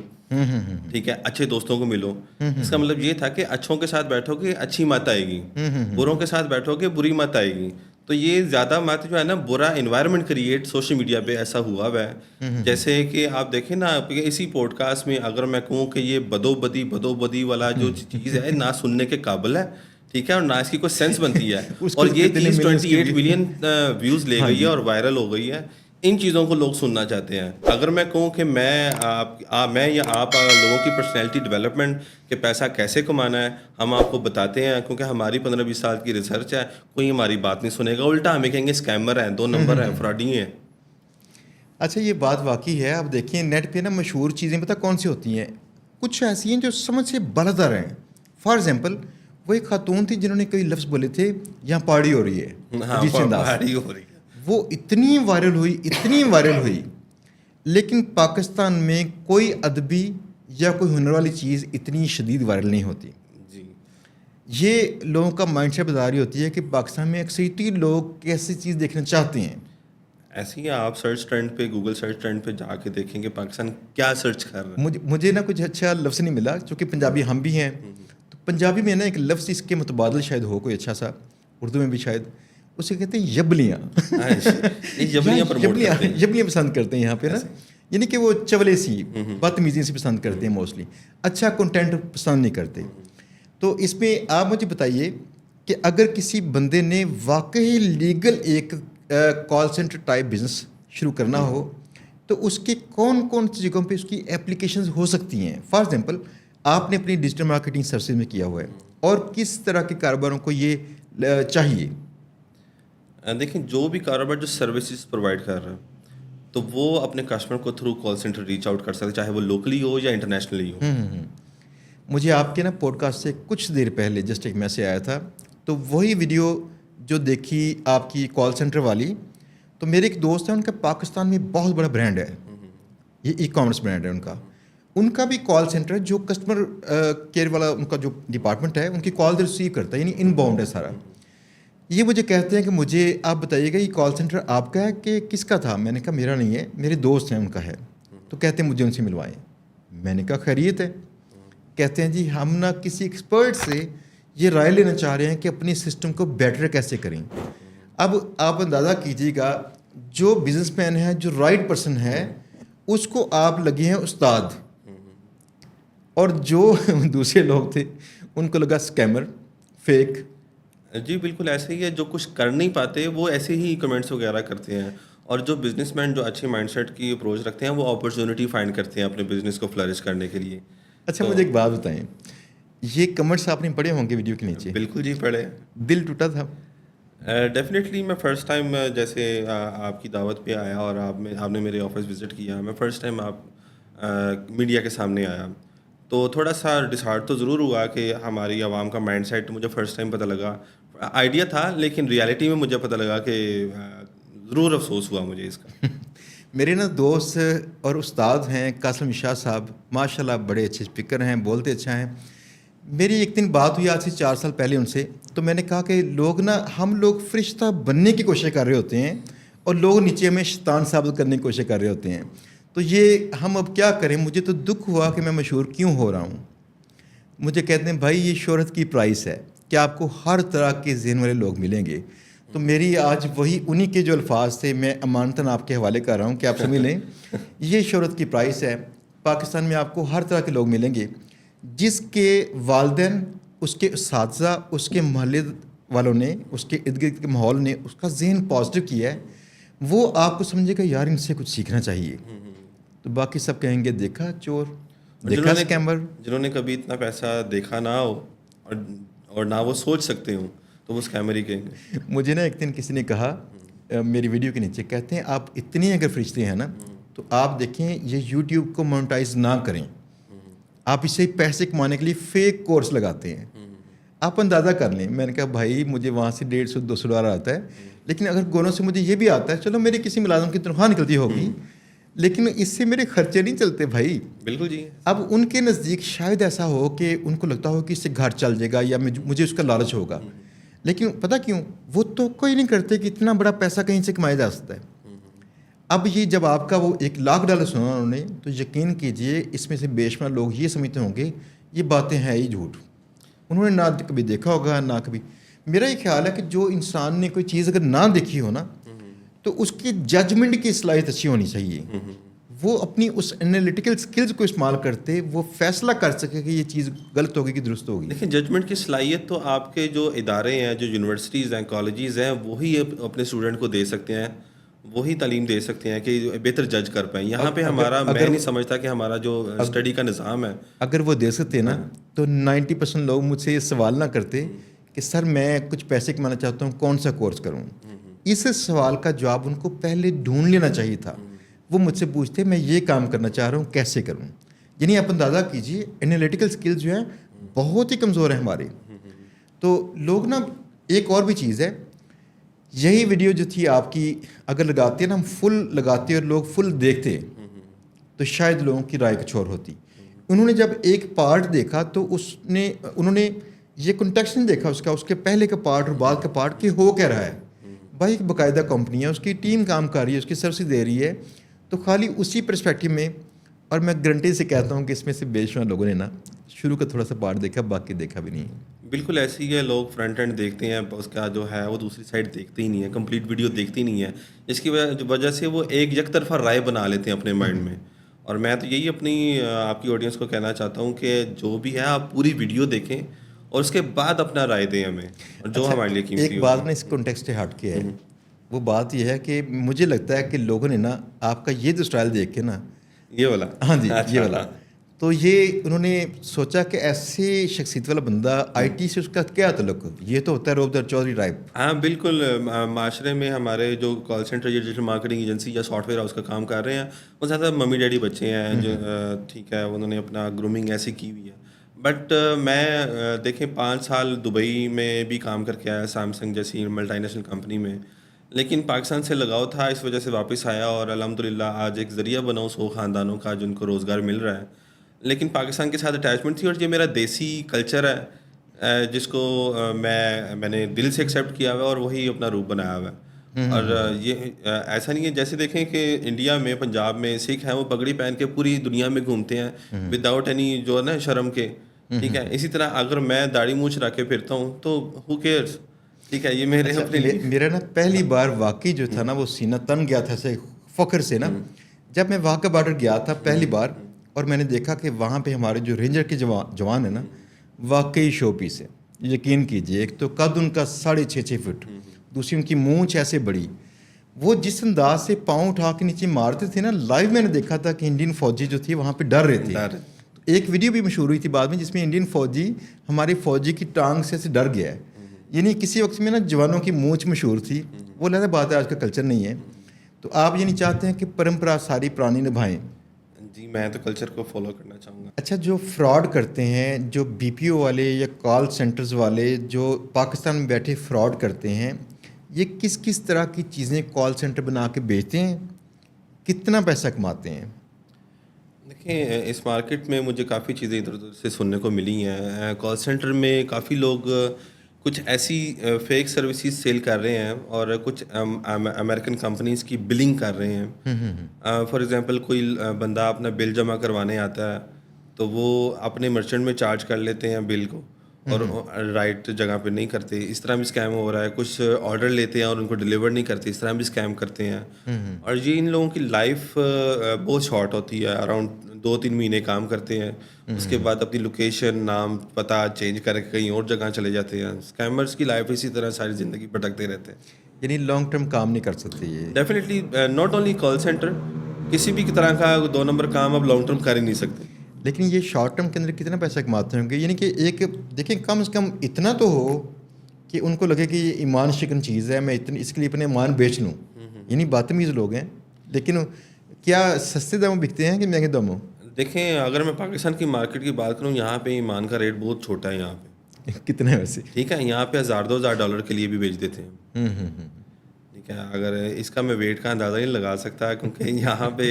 ٹھیک ہے, اچھے دوستوں کو ملو. اس کا مطلب یہ تھا کہ اچھوں کے ساتھ بیٹھو گے اچھی مت آئے گی, بروں کے ساتھ بیٹھو گے بری مت آئے گی. تو یہ زیادہ مت جو ہے نا برا انوائرمنٹ کریٹ سوشل میڈیا پہ ایسا ہوا ہوا ہے. جیسے کہ آپ دیکھیں نا اسی پوڈ کاسٹ میں اگر میں کہوں کہ یہ بدو بدی والا جو چیز ہے نہ سننے کے قابل ہے, ٹھیک ہے, اور نہ اس کی کوئی سینس بنتی ہے, اور یہ چیز 28 ملین ویوز لے گئی ہے اور وائرل ہو گئی ہے. ان چیزوں کو لوگ سننا چاہتے ہیں. اگر میں کہوں کہ میں یا آپ لوگوں کی پرسنالٹی ڈیولپمنٹ کہ پیسہ کیسے کمانا ہے ہم آپ کو بتاتے ہیں, کیونکہ ہماری 15-20 سال کی ریسرچ ہے, کوئی ہماری بات نہیں سنے گا, الٹا ہمیں کہیں گے اسکیمر ہیں, 2 نمبر ہیں, فراڈی ہیں. اچھا یہ بات واقعی ہے. آپ دیکھیں نیٹ پہ نا مشہور چیزیں پتہ کون سی ہوتی ہیں, کچھ ایسی ہیں جو سمجھ سے بالاتر ہیں. فار ایگزامپل وہ ایک خاتون تھی جنہوں نے کئی لفظ بولے تھے یہاں پارٹی ہو رہی ہے, پہاڑی ہو رہی ہے, وہ اتنی وائرل ہوئی, لیکن پاکستان میں کوئی ادبی یا کوئی ہنر والی چیز اتنی شدید وائرل نہیں ہوتی. جی یہ لوگوں کا مائنڈ سیٹ بداری ہوتی ہے کہ پاکستان میں اکثریتی لوگ کیسی چیز دیکھنا چاہتے ہیں. ایسے ہی آپ سرچ ٹرینڈ پہ گوگل سرچ ٹرینڈ پہ جا کے دیکھیں کہ پاکستان کیا سرچ کر رہا ہے. مجھے نا کچھ اچھا لفظ نہیں ملا, چونکہ پنجابی ہم بھی ہیں, تو پنجابی میں نا ایک لفظ اس کے متبادل شاید ہو کوئی اچھا سا, اردو میں بھی شاید, اسے کہتے ہیں یبلیاں. یبلیاں پسند کرتے ہیں یہاں پہ نا, یعنی کہ وہ چولے سی بدتمیزی سے پسند کرتے ہیں موسٹلی, اچھا کنٹینٹ پسند نہیں کرتے. تو اس میں آپ مجھے بتائیے کہ اگر کسی بندے نے واقعی لیگل ایک کال سینٹر ٹائپ بزنس شروع کرنا ہو تو اس کے کون سی جگہوں پہ اس کی اپلیکیشنز ہو سکتی ہیں. فار ایگزامپل آپ نے اپنی ڈیجیٹل مارکیٹنگ سروسز میں کیا ہوا ہے, اور کس طرح کے کاروباروں کو یہ چاہیے؟ دیکھیں جو بھی کاروبار جو سروسز پرووائڈ کر رہا ہے تو وہ اپنے کسٹمر کو through call centre reach out کر سکتے, چاہے وہ لوکلی ہو یا انٹرنیشنلی ہو. مجھے آپ کے نا پوڈ کاسٹ سے کچھ دیر پہلے جسٹ ایک میسج آیا تھا, تو وہی ویڈیو جو دیکھی آپ کی کال سینٹر والی, تو میرے ایک دوست ہیں ان کا پاکستان میں بہت بڑا برانڈ ہے, یہ ای کامرس برانڈ ہے ان کا بھی کال سینٹر ہے جو کسٹمر کیئر والا ان کا جو ڈپارٹمنٹ ہے ان کی کال ریسیو کرتا ہے, یعنی ان باؤنڈ ہے سارا. یہ مجھے کہتے ہیں کہ مجھے آپ بتائیے گا یہ کال سینٹر آپ کا ہے کہ کس کا تھا. میں نے کہا میرا نہیں ہے, میرے دوست ہیں ان کا ہے. تو کہتے ہیں مجھے ان سے ملوائیں. میں نے کہا خیریت ہے. کہتے ہیں جی ہم نہ کسی ایکسپرٹ سے یہ رائے لینا چاہ رہے ہیں کہ اپنی سسٹم کو بیٹر کیسے کریں. اب آپ اندازہ کیجیے گا جو بزنس مین ہے, جو رائٹ پرسن ہے, اس کو آپ لگے ہیں استاد, اور جو دوسرے لوگ تھے ان کو لگا اسکیمر, فیک. جی بالکل ایسے ہی ہے, جو کچھ کر نہیں پاتے وہ ایسے ہی کمنٹس وغیرہ کرتے ہیں, اور جو بزنس مین جو اچھے مائنڈ سیٹ کی اپروچ رکھتے ہیں وہ اپرچونیٹی فائنڈ کرتے ہیں اپنے بزنس کو فلرش کرنے کے لیے. اچھا مجھے ایک بات بتائیں, یہ کمنٹس آپ نے پڑھے ہوں گے ویڈیو کے نیچے؟ بالکل جی پڑھے. دل ٹوٹا تھا؟ ڈیفینیٹلی. میں فرسٹ ٹائم جیسے آپ کی دعوت پہ آیا اور آپ نے میرے آفس وزٹ کیا, میں فرسٹ ٹائم آپ میڈیا کے سامنے آیا, تو تھوڑا سا ڈسہارٹ تو ضرور ہوا کہ ہماری عوام کا مائنڈ سیٹ مجھے فرسٹ ٹائم پتہ لگا. آئیڈیا تھا لیکن ریالٹی میں مجھے پتہ لگا کہ ضرور افسوس ہوا مجھے اس کا. میرے نا دوست اور استاد ہیں قاسم شاہ صاحب, ماشاء اللہ بڑے اچھے اسپیکر ہیں, بولتے اچھا ہیں. میری ایک دن بات ہوئی آج سے 4 سال پہلے ان سے, تو میں نے کہا کہ ہم لوگ فرشتہ بننے کی کوشش کر رہے ہوتے ہیں اور لوگ نیچے ہمیں شیطان ثابت کرنے کی کوشش کر رہے ہوتے ہیں, تو یہ ہم اب کیا کریں. مجھے تو دکھ ہوا کہ میں مشہور کیوں ہو رہا ہوں. مجھے کہتے ہیں بھائی یہ شہرت کی پرائس ہے کہ آپ کو ہر طرح کے ذہن والے لوگ ملیں گے. تو میری آج وہی انہی کے جو الفاظ تھے میں امانتاً آپ کے حوالے کر رہا ہوں کہ آپ سمجھ لیں, یہ شہرت کی پرائس ہے. پاکستان میں آپ کو ہر طرح کے لوگ ملیں گے, جس کے والدین, اس کے اساتذہ, اس کے محلے والوں نے, اس کے ارد گرد کے ماحول نے اس کا ذہن پازیٹیو کیا ہے, وہ آپ کو سمجھے گا یار ان سے کچھ سیکھنا چاہیے. تو باقی سب کہیں گے دیکھا چور, دیکھا اسکیمر. جنہوں نے کبھی اتنا پیسہ دیکھا نہ ہو اور نہ وہ سوچ سکتے ہوں تو وہ اسکیمر ہی کہیں گے. مجھے نا ایک دن کسی نے کہا میری ویڈیو کے نیچے, کہتے ہیں آپ اتنی اگر فرشتے ہیں نا تو آپ دیکھیں یہ یوٹیوب کو مونیٹائز نہ کریں, آپ اسے پیسے کمانے کے لیے فیک کورس لگاتے ہیں, آپ اندازہ کر لیں. میں نے کہا بھائی مجھے وہاں سے $150-200 آتا ہے, لیکن اگر گونوں سے مجھے یہ بھی آتا ہے, چلو میرے کسی ملازم کی تنخواہ نکلتی ہوگی, لیکن اس سے میرے خرچے نہیں چلتے بھائی. بالکل جی. اب ان کے نزدیک شاید ایسا ہو کہ ان کو لگتا ہو کہ اس سے گھر چل جائے گا یا مجھے اس کا لالچ ہوگا, لیکن پتہ کیوں وہ تو کوئی نہیں کرتے کہ اتنا بڑا پیسہ کہیں سے کمایا جا سکتا ہے. اب یہ جب آپ کا وہ $1,00,000 سنا انہوں نے, تو یقین کیجئے اس میں سے بے شمار لوگ یہ سمجھتے ہوں گے یہ باتیں ہیں ہی جھوٹ, انہوں نے نہ کبھی دیکھا ہوگا نہ کبھی. میرا یہ خیال ہے کہ جو انسان نے کوئی چیز اگر نہ دیکھی ہو نا تو اس کی ججمنٹ کی صلاحیت اچھی ہونی چاہیے, وہ اپنی اس انالیٹیکل سکلز کو استعمال کرتے وہ فیصلہ کر سکے کہ یہ چیز غلط ہوگی کہ درست ہوگی. دیکھیں ججمنٹ کی صلاحیت تو آپ کے جو ادارے ہیں, جو یونیورسٹیز ہیں, کالجز ہیں, وہی اپنے اسٹوڈنٹ کو دے سکتے ہیں, وہی تعلیم دے سکتے ہیں کہ بہتر جج کر پائیں. یہاں پہ ہمارا میں نہیں سمجھتا کہ ہمارا جو اسٹڈی کا نظام ہے, اگر وہ دے سکتے نا تو 90% لوگ مجھ سے یہ سوال نہ کرتے کہ سر میں کچھ پیسے کمانا چاہتا ہوں کون سا کورس کروں. اس سوال کا جواب ان کو پہلے ڈھونڈ لینا چاہیے تھا. وہ مجھ سے پوچھتے میں یہ کام کرنا چاہ رہا ہوں کیسے کروں. یعنی آپ اندازہ کیجیے انالیٹیکل سکلز جو ہیں بہت ہی کمزور ہیں ہمارے. تو لوگ نا ایک اور بھی چیز ہے, یہی ویڈیو جو تھی آپ کی اگر لگاتے ہیں نا, ہم فل لگاتے اور لوگ فل دیکھتے تو شاید لوگوں کی رائے کچھ اور ہوتی. انہوں نے جب ایک پارٹ دیکھا تو انہوں نے یہ کنٹیکسٹ نہیں دیکھا اس کے پہلے کا پارٹ اور بعد کا پارٹ کہ ہو کیا رہا ہے. بھائی ایک باقاعدہ کمپنی ہے, اس کی ٹیم کام کر رہی ہے, اس کی سروس دے رہی ہے, تو خالی اسی پرسپیکٹو میں. اور میں گارنٹی سے کہتا ہوں کہ اس میں سے بے شمار لوگوں نے نا شروع کا تھوڑا سا پارٹ دیکھا, باقی دیکھا بھی نہیں ہے. بالکل ایسی ہی ہے, لوگ فرنٹ اینڈ دیکھتے ہیں, اس کا جو ہے وہ دوسری سائڈ دیکھتے ہی نہیں ہے, کمپلیٹ ویڈیو دیکھتی نہیں ہے. اس کی وجہ سے وہ ایک یک طرفہ رائے بنا لیتے ہیں اپنے مائنڈ میں. اور میں تو یہی اپنی آپ کی آڈینس کو کہنا چاہتا ہوں کہ جو بھی ہے آپ پوری ویڈیو دیکھیں اور اس کے بعد اپنا رائے دیں ہمیں, اور جو ہمارے لیے قیمتی ہو. ایک بات نے اس کانٹیکسٹ سے ہٹ کے ہے, وہ بات یہ ہے کہ مجھے لگتا ہے کہ لوگوں نے نا آپ کا یہ جو اسٹائل دیکھ کے نا, یہ والا, ہاں جی یہ والا, تو یہ انہوں نے سوچا کہ ایسے شخصیت والا بندہ آئی ٹی سے اس کا کیا تعلق, یہ تو ہوتا ہے روب در چودھری ٹائپ. ہاں بالکل, معاشرے میں ہمارے جو کال سینٹر یا ڈیجیٹل مارکیٹنگ ایجنسی یا سافٹ ویئر ہاؤس کا کام کر رہے ہیں وہ زیادہ ممی ڈیڈی بچے ہیں جو ٹھیک ہے, انہوں نے اپنا گرومنگ ایسی کی ہوئی ہے. بٹ میں دیکھیں 5 سال دبئی میں بھی کام کر کے آیا, سیمسنگ جیسی ملٹی نیشنل کمپنی میں, لیکن پاکستان سے لگاؤ تھا, اس وجہ سے واپس آیا اور الحمدللہ آج ایک ذریعہ بنا 100 خاندانوں کا جن کو روزگار مل رہا ہے. لیکن پاکستان کے ساتھ اٹیچمنٹ تھی, اور یہ میرا دیسی کلچر ہے جس کو میں نے دل سے ایکسیپٹ کیا ہوا ہے اور وہی اپنا روپ بنایا ہوا ہے. اور یہ ایسا نہیں ہے, جیسے دیکھیں کہ انڈیا میں پنجاب میں سکھ ہیں وہ پگڑی پہن کے پوری دنیا میں گھومتے ہیں وداؤٹ اینی جو ہے نا شرم کے, ٹھیک ہے. اسی طرح اگر میں داڑھی مونچھ رکھ کے پھرتا ہوں تو ہو کیئرس, ٹھیک ہے. یہ میرے اپنے لیے میرا نا پہلی بار واقعی جو تھا نا وہ سینہ تن گیا تھا ایسے فخر سے نا, جب میں وہاں کا بارڈر گیا تھا پہلی بار, اور میں نے دیکھا کہ وہاں پہ ہمارے جو رینجر کے جوان ہیں نا واقعی شو پیس ہے. یقین کیجئے, ایک تو قد ان کا 6.5 فٹ, دوسری ان کی مونچھ ایسے بڑی, وہ جس انداز سے پاؤں اٹھا کے نیچے مارتے تھے نا, لائیو میں نے دیکھا تھا کہ انڈین فوجی جو تھی وہاں پہ ڈر رہے تھے. ایک ویڈیو بھی مشہور ہوئی تھی بعد میں جس میں انڈین فوجی ہمارے فوجی کی ٹانگ سے ڈر گیا ہے. یعنی کسی وقت میں نا جوانوں کی مونچھ مشہور تھی, وہ لہذا بات ہے آج کا کلچر نہیں ہے. تو آپ یہ نہیں چاہتے ہیں کہ پرمپرا ساری پرانی نبھائیں؟ جی میں تو کلچر کو فالو کرنا چاہوں گا. اچھا, جو فراڈ کرتے ہیں, جو بی پی او والے یا کال سینٹرز والے جو پاکستان میں بیٹھے فراڈ کرتے ہیں, یہ کس کس طرح کی چیزیں کال سینٹر بنا کے بیچتے ہیں, کتنا پیسہ کماتے ہیں؟ دیکھیں اس مارکیٹ میں مجھے کافی چیزیں ادھر ادھر سے سننے کو ملی ہیں. کال سینٹر میں کافی لوگ کچھ ایسی فیک سروسز سیل کر رہے ہیں اور کچھ امریکن کمپنیز کی بلنگ کر رہے ہیں. فار ایگزامپل کوئی بندہ اپنا بل جمع کروانے آتا ہے تو وہ اپنے مرچنٹ میں چارج کر لیتے ہیں بل کو, اور رائٹ جگہ پہ نہیں کرتے. اس طرح بھی اسکیم ہو رہا ہے. کچھ آرڈر لیتے ہیں اور ان کو ڈلیور نہیں کرتے, اس طرح بھی اسکیم کرتے ہیں. اور یہ ان لوگوں کی لائف بہت شارٹ ہوتی ہے. اراؤنڈ 2-3 مہینے کام کرتے ہیں, اس کے بعد اپنی لوکیشن, نام, پتہ چینج کر کے کہیں اور جگہ چلے جاتے ہیں. اسکیمرز کی لائف اسی طرح ساری زندگی بھٹکتے رہتے ہیں. یعنی لانگ ٹرم کام نہیں کر سکتے یہ. Definitely not only call centre, کسی بھی طرح کا 2 نمبر کام اب لانگ ٹرم کر ہی نہیں سکتے. لیکن یہ شارٹ ٹرم کے اندر کتنا پیسہ کماتے ہوں گے؟ یعنی کہ ایک دیکھیں کم از کم اتنا تو ہو کہ ان کو لگے کہ یہ ایمان شکن چیز ہے, میں اتنی اس کے لیے اپنے ایمان بیچ لوں. یعنی بدتمیز لوگ ہیں. لیکن کیا سستے داموں بکتے ہیں کہ مہنگے داموں؟ دیکھیں, اگر میں پاکستان کی مارکیٹ کی بات کروں, یہاں پہ ایمان کا ریٹ بہت چھوٹا ہے. یہاں پہ کتنے ویسے؟ ٹھیک ہے, یہاں پہ $1000-2000 کے لیے بھی بیچ دیتے ہیں. ٹھیک ہے, اگر اس کا میں ویٹ کا اندازہ نہیں لگا سکتا کیونکہ یہاں پہ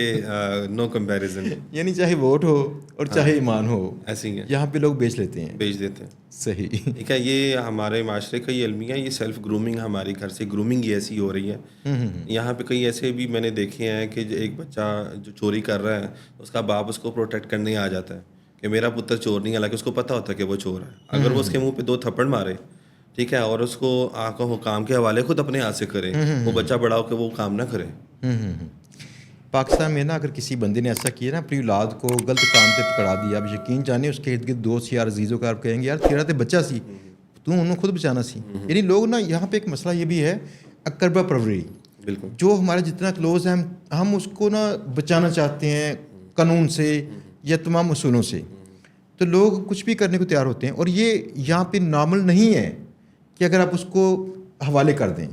نو کمپیریزن. یعنی چاہے ووٹ ہو اور چاہے ایمان ہو, ایسے ہی ہے, یہاں پہ لوگ بیچ لیتے ہیں, بیچ دیتے ہیں. صحیح. ٹھیک ہے, یہ ہمارے معاشرے کا یہ المیہ ہے. یہ سیلف گرومنگ, ہماری گھر سے گرومنگ ہی ایسی ہو رہی ہے. یہاں پہ کئی ایسے بھی میں نے دیکھے ہیں کہ ایک بچہ جو چوری کر رہا ہے, اس کا باپ اس کو پروٹیکٹ کرنے آ جاتا ہے کہ میرا پتر چور نہیں ہے, حالانکہ اس کو پتہ ہوتا ہے کہ وہ چور ہے. اگر وہ اس کے منہ پہ 2 تھپڑ مارے, ٹھیک ہے, اور اس کو آنکھوں کام کے حوالے خود اپنے ہاتھ سے کرے, وہ بچہ بڑا ہو کے وہ کام نہ کرے. پاکستان میں نا اگر کسی بندے نے ایسا کیا نا, اپنی اولاد کو غلط کام پہ پکڑا دیا, اب یقین جانے اس کے ارد گرد دوست یار عزیزوں کا آپ کہیں گے یار تیرا تو بچہ سی, تو انہوں خود بچانا سی. یعنی لوگ نا یہاں پہ ایک مسئلہ یہ بھی ہے اقربا پروری. بالکل, جو ہمارا جتنا کلوز ہے ہم اس کو نا بچانا چاہتے ہیں قانون سے یا تمام اصولوں سے, تو لوگ کچھ بھی کرنے کو تیار ہوتے ہیں. اور یہ یہاں پہ نارمل نہیں ہے کہ اگر آپ اس کو حوالے کر دیں,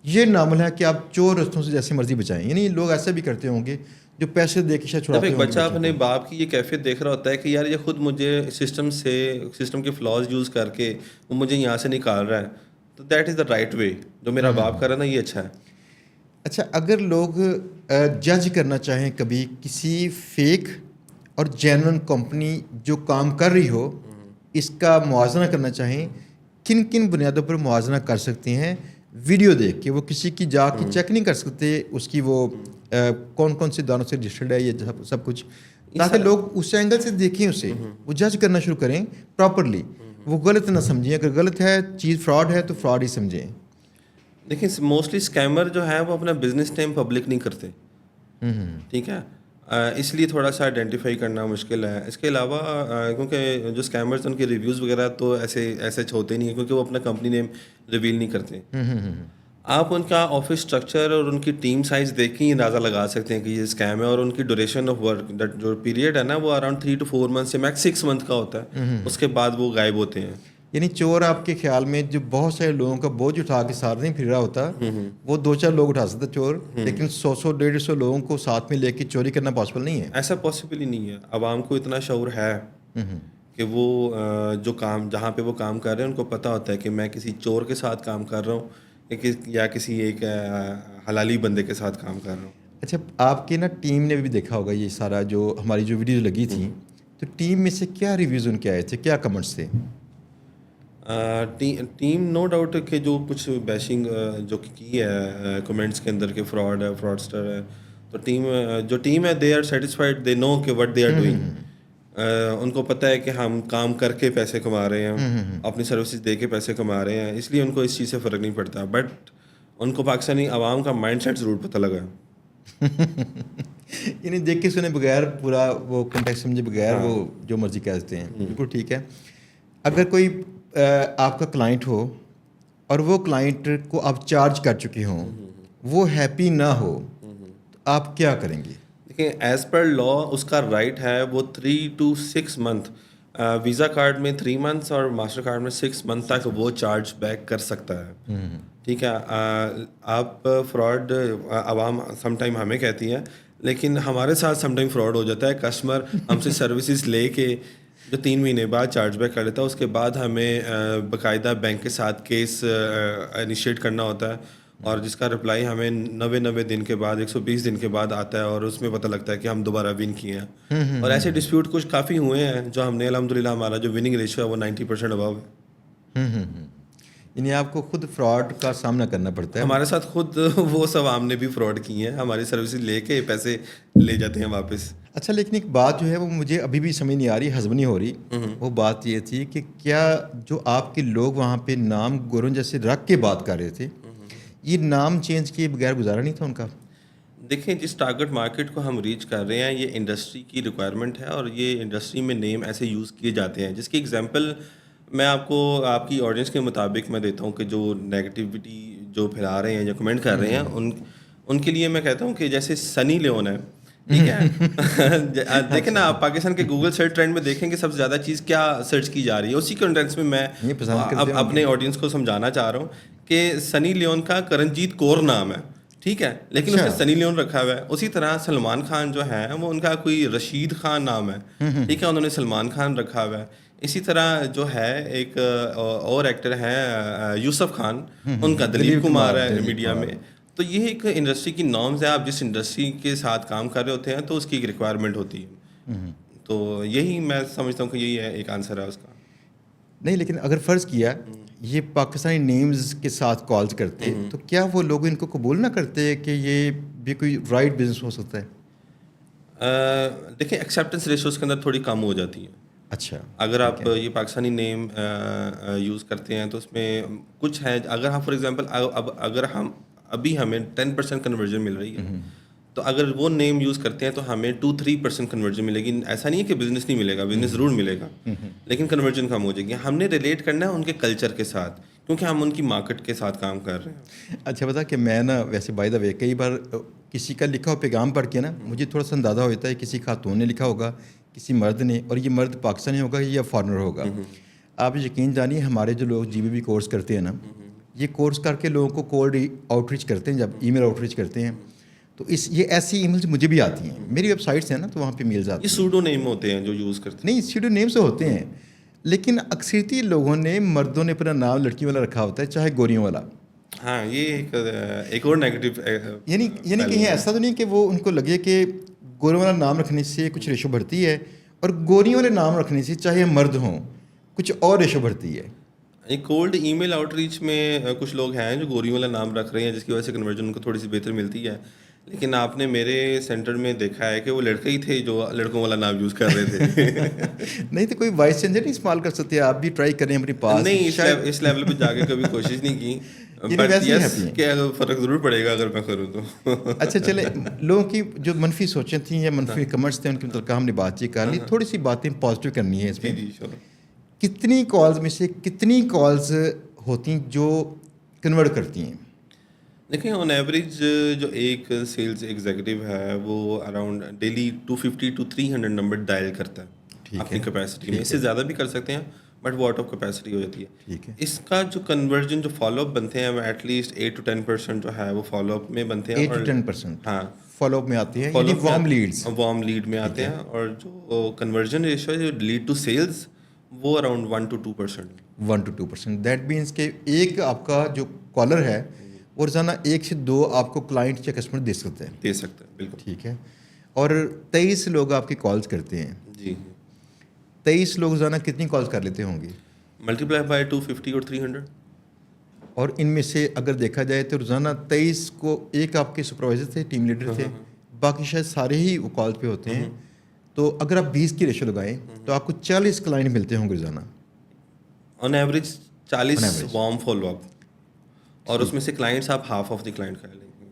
یہ نارمل ہے کہ آپ چور رستوں سے جیسے مرضی بچائیں. یعنی لوگ ایسا بھی کرتے ہوں گے جو پیسے دے کے شاید چھڑاتے جب ہوں ایک گے. بچہ اپنے باپ کی یہ کیفیت دیکھ رہا ہوتا ہے کہ یار یہ خود مجھے سسٹم کے فلاز یوز کر کے وہ مجھے یہاں سے نکال رہا ہے, تو that is the right way. جو میرا باپ کر رہا ہے نا, یہ اچھا ہے. اچھا, اگر لوگ جج کرنا چاہیں کبھی کسی فیک اور جینون کمپنی جو کام کر رہی ہو, اس کا موازنہ کرنا چاہیں, کن کن بنیادوں پر موازنہ کر سکتے ہیں؟ ویڈیو دیکھ کے, وہ کسی کی جا کے چیک نہیں کر سکتے اس کی وہ کون کون سے دانوں سے رجسٹرڈ ہے یہ سب کچھ, تاکہ لوگ اس اینگل سے دیکھیں اسے, وہ جج کرنا شروع کریں پراپرلی, وہ غلط نہ سمجھیں. اگر غلط ہے چیز, فراڈ ہے تو فراڈ ہی سمجھیں. دیکھیں, موسٹلی اسکیمر جو ہے وہ اپنا بزنس ٹائم پبلک نہیں کرتے. ٹھیک ہے, اس لیے تھوڑا سا آئیڈینٹیفائی کرنا مشکل ہے. اس کے علاوہ کیونکہ جو اسکیمرز ان کے ریویوز وغیرہ تو ایسے ہوتے نہیں ہیں, کیونکہ وہ اپنا کمپنی نیم ریویل نہیں کرتے. آپ ان کا آفس اسٹرکچر اور ان کی ٹیم سائز دیکھ کے ہی اندازہ لگا سکتے ہیں کہ یہ اسکیم ہے. اور ان کی ڈوریشن آف ورک جو پیریڈ ہے نا, وہ اراؤنڈ 3 to 4 months سے میکس 6 month کا ہوتا ہے. اس کے بعد وہ غائب ہوتے ہیں. یعنی چور آپ کے خیال میں جو بہت سارے لوگوں کا بوجھ اٹھا کے ساتھ نہیں پھر رہا ہوتا, وہ 2-4 لوگ اٹھا سکتا چور, لیکن 100-150 لوگوں کو ساتھ میں لے کے چوری کرنا پاسبل نہیں ہے. ایسا پاسبل ہی نہیں ہے. عوام کو اتنا شعور ہے کہ وہ جو کام جہاں پہ وہ کام کر رہے ہیں, ان کو پتہ ہوتا ہے کہ میں کسی چور کے ساتھ کام کر رہا ہوں یا کسی ایک حلالی بندے کے ساتھ کام کر رہا ہوں. اچھا, آپ کی نا ٹیم نے بھی دیکھا ہوگا یہ سارا جو ہماری جو ویڈیوز لگی تھیں, تو ٹیم میں سے کیا ریویوز ان کے آئے تھے, کیا کمنٹس تھے؟ ٹیم نو ڈاؤٹ کہ جو کچھ بیشنگ جو کی ہے کمنٹس کے اندر کہ فراڈ ہے, فراڈسٹر ہے, تو ٹیم ہے دے آر سیٹسفائڈ, دے نو کہ وٹ دے آر ڈوئنگ. ان کو پتہ ہے کہ ہم کام کر کے پیسے کما رہے ہیں, اپنی سروسز دے کے پیسے کما رہے ہیں, اس لیے ان کو اس چیز سے فرق نہیں پڑتا. بٹ ان کو پاکستانی عوام کا مائنڈ سیٹ ضرور پتہ لگا ہے. یعنی دیکھ کے سنے بغیر, پورا وہ کنٹیکسٹ سمجھے بغیر وہ جو مرضی کہہ دیتے ہیں. بالکل ٹھیک ہے. اگر کوئی آپ کا کلائنٹ ہو اور وہ کلائنٹ کو آپ چارج کر چکے ہوں, وہ ہیپی نہ ہو, تو آپ کیا کریں گے؟ دیکھیں, ایز پر لا اس کا رائٹ ہے وہ 3 to 6 month, ویزا کارڈ میں 3 months اور ماسٹر کارڈ میں 6 month تک وہ چارج بیک کر سکتا ہے. ٹھیک ہے. آپ فراڈ عوام سم ٹائم ہمیں کہتی ہے, لیکن ہمارے ساتھ سم ٹائم فراڈ ہو جاتا ہے. کسٹمر ہم سے سروسز لے کے جو 3 مہینے بعد چارج بیک کر لیتا ہے, اس کے بعد ہمیں باقاعدہ بینک کے ساتھ کیس انیشیٹ کرنا ہوتا ہے, اور جس کا رپلائی ہمیں 90 دن کے بعد 120 دن کے بعد آتا ہے, اور اس میں پتہ لگتا ہے کہ ہم دوبارہ ون کیے ہیں. اور ایسے ڈسپیوٹ کچھ کافی ہوئے ہیں جو ہم نے الحمدللہ ہمارا جو وننگ ریشو ہے وہ 90% ابو ہے. یعنی آپ کو خود فراڈ کا سامنا کرنا پڑتا ہے. ہمارے ساتھ خود وہ سب ہم نے بھی فراڈ کی ہیں, ہماری سروسز لے کے پیسے لے جاتے ہیں واپس. اچھا لیکن ایک بات جو ہے وہ مجھے ابھی بھی سمجھ نہیں آ رہی, ہضم نہیں ہو رہی. وہ بات یہ تھی کہ کیا جو آپ کے لوگ وہاں پہ نام گورن جیسے رکھ کے بات کر رہے تھے, یہ نام چینج کیے بغیر گزارا نہیں تھا ان کا؟ دیکھیں جس ٹارگٹ مارکیٹ کو ہم ریچ کر رہے ہیں یہ انڈسٹری کی ریکوائرمنٹ ہے, اور یہ انڈسٹری میں نیم ایسے یوز کیے جاتے ہیں, جس کی ایگزامپل میں آپ کو آپ کی آڈینس کے مطابق میں دیتا ہوں کہ جو نیگیٹیوٹی جو پھیلا رہے ہیں یا کمنٹ کر رہے ہیں ان کے لیے میں کہتا ہوں کہ جیسے سنی لیون ہے, ٹھیک ہے, دیکھیں نا آپ پاکستان کے گوگل سرچ ٹرینڈ میں دیکھیں گے سب سے زیادہ چیز کیا سرچ کی جا رہی ہے. اسی کنٹینٹس میں میں اب اپنے آڈینس کو سمجھانا چاہ رہا ہوں کہ سنی لیون کا کرنجیت کور نام ہے, ٹھیک ہے, لیکن اس نے سنی لیون رکھا ہوا ہے. اسی طرح سلمان خان جو ہے وہ ان کا کوئی رشید خان نام ہے, ٹھیک ہے, انہوں نے سلمان خان رکھا ہوا ہے. اسی طرح جو ہے ایک اور ایکٹر ہیں یوسف خان, ان کا دلیپ کمار ہے میڈیا میں. تو یہ ایک انڈسٹری کی نارمز ہے, آپ جس انڈسٹری کے ساتھ کام کر رہے ہوتے ہیں تو اس کی ایک ریکوائرمنٹ ہوتی ہے. تو یہی میں سمجھتا ہوں کہ یہی ہے ایک آنسر ہے اس کا. نہیں لیکن اگر فرض کیا یہ پاکستانی نیمز کے ساتھ کالز کرتے تو کیا وہ لوگ ان کو قبول نہ کرتے کہ یہ بھی کوئی رائٹ بزنس ہو سکتا ہے؟ دیکھیں ایکسیپٹنس ریشوز کے اندر تھوڑی کم ہو جاتی ہے. اچھا اگر آپ یہ پاکستانی نیم یوز کرتے ہیں تو اس میں کچھ ہے, اگر ہم فار ایگزامپل اگر ابھی ہمیں 10% کنورژن مل رہی ہے, تو اگر وہ نیم یوز کرتے ہیں تو ہمیں 2-3% کنورژن ملے گی. ایسا نہیں ہے کہ بزنس نہیں ملے گا, بزنس ضرور ملے گا, لیکن کنورژن کم ہو جائے گی. ہم نے ریلیٹ کرنا ہے ان کے کلچر کے ساتھ, کیونکہ ہم ان کی مارکیٹ کے ساتھ کام کر رہے ہیں. اچھا بتا کہ میں نا ویسے بائی دا وے کئی بار کسی کا لکھا ہو پیغام پڑھ کے نا مجھے تھوڑا سا اندازہ ہو جاتا ہے کسی خاتون نے لکھا ہوگا, کسی مرد نے, اور یہ مرد پاکستانی ہوگا یا فارنر ہوگا. آپ یقین جانیے ہمارے جو لوگ جی بی بی کورس کرتے ہیں نا, یہ کورس کر کے لوگوں کو کولڈ آؤٹ ریچ کرتے ہیں, جب ای میل آؤٹ ریچ کرتے ہیں تو یہ ایسی ای میلز مجھے بھی آتی ہیں, میری ویب سائٹس ہیں نا تو وہاں پہ میلز آتی ہیں. یہ سوڈو نیم ہوتے ہیں جو یوز کرتے ہیں. نہیں سیڈو نیمز تو ہوتے ہیں, لیکن اکثریتی لوگوں نے, مردوں نے اپنا نام لڑکی والا رکھا ہوتا ہے, چاہے گوریوں والا. ہاں یہ ایک اور نیگیٹو, یعنی کہیں ایسا تو نہیں کہ وہ ان کو لگے کہ گوروں والا نام رکھنے سے کچھ ریشو بڑھتی ہے اور گوریوں والے نام رکھنے سے چاہے مرد ہوں کچھ اور ریشو بڑھتی ہے. کولڈ ای میل آؤٹ ریچ میں کچھ لوگ ہیں جو گوریوں والا نام رکھ رہے ہیں, جس کی وجہ سے کنورژن ان کو تھوڑی سی بہتر ملتی ہے. لیکن آپ نے میرے سینٹر میں دیکھا ہے کہ وہ لڑکے ہی تھے جو لڑکوں والا نام یوز کر رہے تھے. نہیں تو کوئی وائس چینجر نہیں استعمال کر سکتے, آپ بھی ٹرائی کریں اپنے پاس. نہیں اس لیول پہ جا کے کبھی کوشش نہیں کی, بٹ یس کہ فرق ضرور پڑے گا اگر میں کروں تو. اچھا چلے, لوگوں کی جو منفی سوچیں تھیں یا منفی کمنٹس تھے ان کے متعلق ہم نے بات چیت کر لی, تھوڑی سی باتیں پازیٹیو کرنی ہے اس میں. کتنی کالز میں سے کتنی کالز ہوتی ہیں جو کنورٹ کرتی ہیں؟ دیکھیں آن ایوریج جو ایک سیلز ایگزیکٹو ہے وہ around daily 250 to 300 number dial کرتا ہے اپنی کیپیسٹی میں. اس سے زیادہ بھی کر سکتے ہیں بٹ وہ آؤٹ آف کیپیسٹی ہو جاتی ہے. ٹھیک ہے, اس کا جو کنورژن جو فالو اپ بنتے ہیں وہ ایٹ لیسٹ 8 to 10% جو ہے وہ فالو اپ میں بنتے ہیں. 8 to 10% ہاں فالو اپ میں آتی ہے, یعنی وارم لیڈ میں آتے ہیں. اور جو کنورژن ریشو ہے جو لیڈ ٹو سیلز وہ around 1 to 2%. 1 to 2%. That means کہ ایک آپ کا جو کالر ہے وہ روزانہ 1 سے 2 آپ کو کلائنٹ یا کسٹمر دے سکتے ہیں. بالکل ٹھیک ہے. اور 23 لوگ آپ کی کالز کرتے ہیں. جی 23 لوگ روزانہ کتنی کالز کر لیتے ہوں گے؟ ملٹیپلائی بائی 250 اور 300. اور ان میں سے اگر دیکھا جائے تو روزانہ 23 کو ایک آپ کے سپروائزر تھے, ٹیم لیڈر تھے, باقی شاید سارے ہی وہ کالز پہ ہوتے ہیں. تو اگر آپ 20 کی ریشو لگائیں تو آپ کو 40 کلائنٹ ملتے ہوں گے روزانہ on average. 40 warm follow up, اور اس میں سے کلائنٹس آپ ہاف آف دی کلائنٹ کر لیں گے.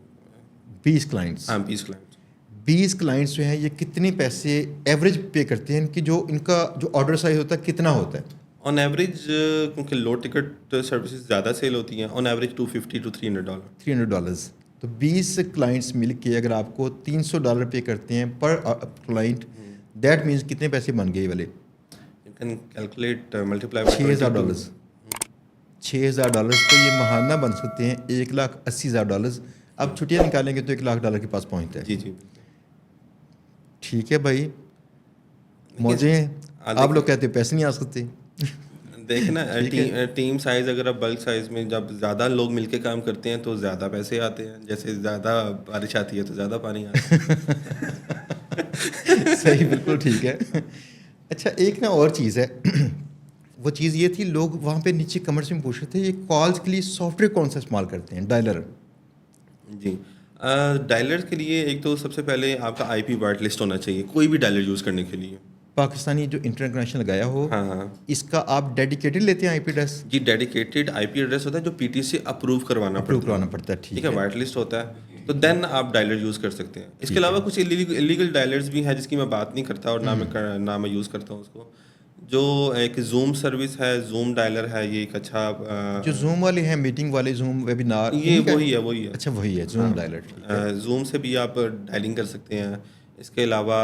20 کلائنٹس. ہاں 20 کلائنٹس. 20 کلائنٹس جو ہیں یہ کتنے پیسے ایوریج پے کرتے ہیں, کہ جو ان کا جو آرڈر سائز ہوتا ہے کتنا ہوتا ہے آن ایوریج؟ کیونکہ لو ٹکٹ سروسز زیادہ سیل ہوتی ہیں, آن ایوریج $250 to $300. $300. تو 20 کلائنٹس مل کے اگر آپ کو $300 پے کرتے ہیں پر کلائنٹ, دیٹ مینس کتنے پیسے بن گئے والے؟ You can calculate multiply by $6,000. $6,000 تو یہ ماہانہ بن سکتے ہیں $1,80,000. اب چھٹیاں نکالیں گے تو $1,00,000 کے پاس پہنچتا ہے. جی جی ٹھیک ہے بھائی, موزے ہیں. آپ لوگ کہتے ہیں پیسے نہیں آ سکتے. دیکھنا ٹیم سائز, اگر آپ بلک سائز میں جب زیادہ لوگ مل کے کام کرتے ہیں تو زیادہ پیسے آتے ہیں, جیسے زیادہ بارش آتی ہے تو زیادہ پانی آتا ہے. صحیح, بالکل ٹھیک ہے. اچھا ایک نا اور چیز ہے, وہ چیز یہ تھی، لوگ وہاں پہ نیچے کمنٹس میں پوچھ رہے تھے یہ کالز کے لیے سافٹ ویئر کون سا استعمال کرتے ہیں؟ ڈائلر. جی ڈائلر کے لیے ایک تو سب سے پہلے آپ کا آئی پی وائٹ لسٹ ہونا چاہیے کوئی بھی ڈائلر یوز کرنے کے لیے. پاکستانی جو انٹرنیٹ کنیکشن لگایا ہو، ہاں اس کا آپ ڈیڈیکیٹڈ لیتے ہیں آئی پی ایڈریس؟ جی ڈیڈیکیٹڈ آئی پی ایڈریس ہوتا ہے جو پی ٹی سے اپروو کروانا پڑتا ہے. ٹھیک ہے، وائٹ لسٹ ہوتا ہے تو دین آپ ڈائلر یوز کر سکتے ہیں. اس کے علاوہ کچھ ایلیگل ڈائلرز بھی ہیں جس کی میں بات نہیں کرتا اور نہ میں یوز کرتا ہوں اس کو. جو ایک زوم سروس ہے، زوم ڈائلر ہے، یہ ایک اچھا جو زوم والے ہیں میٹنگ والے، زوم ویبینار، یہ وہی ہے. اچھا وہی ہے زوم ڈائلر. زوم سے بھی آپ ڈائلنگ کر سکتے ہیں. اس کے علاوہ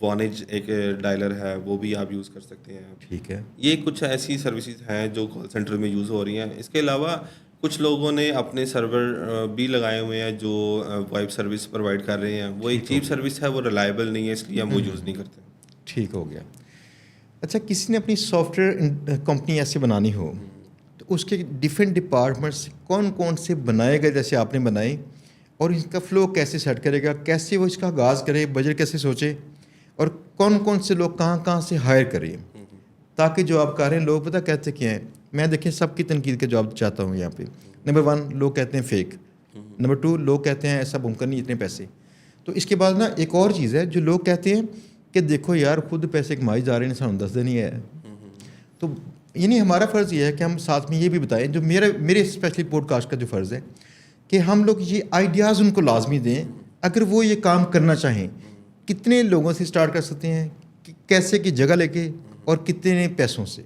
وانیج ایک ڈائلر ہے، وہ بھی آپ یوز کر سکتے ہیں. ٹھیک ہے. یہ کچھ ایسی سروسز ہیں جو کال سینٹر میں یوز ہو رہی ہیں. اس کے علاوہ کچھ لوگوں نے اپنے سرور بھی لگائے ہوئے ہیں جو وائپ سروس پرووائڈ کر رہے ہیں. وہ ایک چیپ سروس ہے، وہ ریلائبل نہیں ہے، اس لیے ہم وہ یوز نہیں کرتے. ٹھیک ہو گیا. اچھا، کسی نے اپنی سافٹ ویئر کمپنی ایسے بنانی ہو تو اس کے ڈفرینٹ ڈپارٹمنٹس کون کون سے بنائے گئے جیسے آپ نے بنائی، اور اس کا فلو کیسے سیٹ کرے گا، کیسے وہ اس کا آغاز کرے، بجٹ کیسے سوچے، اور کون کون سے لوگ کہاں سے ہائر کریں، تاکہ جو آپ کر رہے ہیں لوگ پتہ کہتے کیا ہیں. میں دیکھیں سب کی تنقید کا جواب چاہتا ہوں یہاں پہ. نمبر 1 لوگ کہتے ہیں فیک. نمبر 2 لوگ کہتے ہیں ایسا ممکن نہیں اتنے پیسے. تو اس کے بعد نا ایک اور چیز ہے جو لوگ کہتے ہیں کہ دیکھو یار خود پیسے کمائی جا رہے ہیں، انسان دس دن ہی ہے. تو یعنی ہمارا فرض یہ ہے کہ ہم ساتھ میں یہ بھی بتائیں، جو میرے اسپیشلی پوڈ کاسٹ کا جو فرض ہے کہ ہم لوگ یہ آئیڈیاز ان کو لازمی دیں اگر وہ یہ کام کرنا چاہیں. کتنے لوگوں سے اسٹارٹ کر سکتے ہیں، کیسے کی جگہ لے کے، اور کتنے پیسوں سے،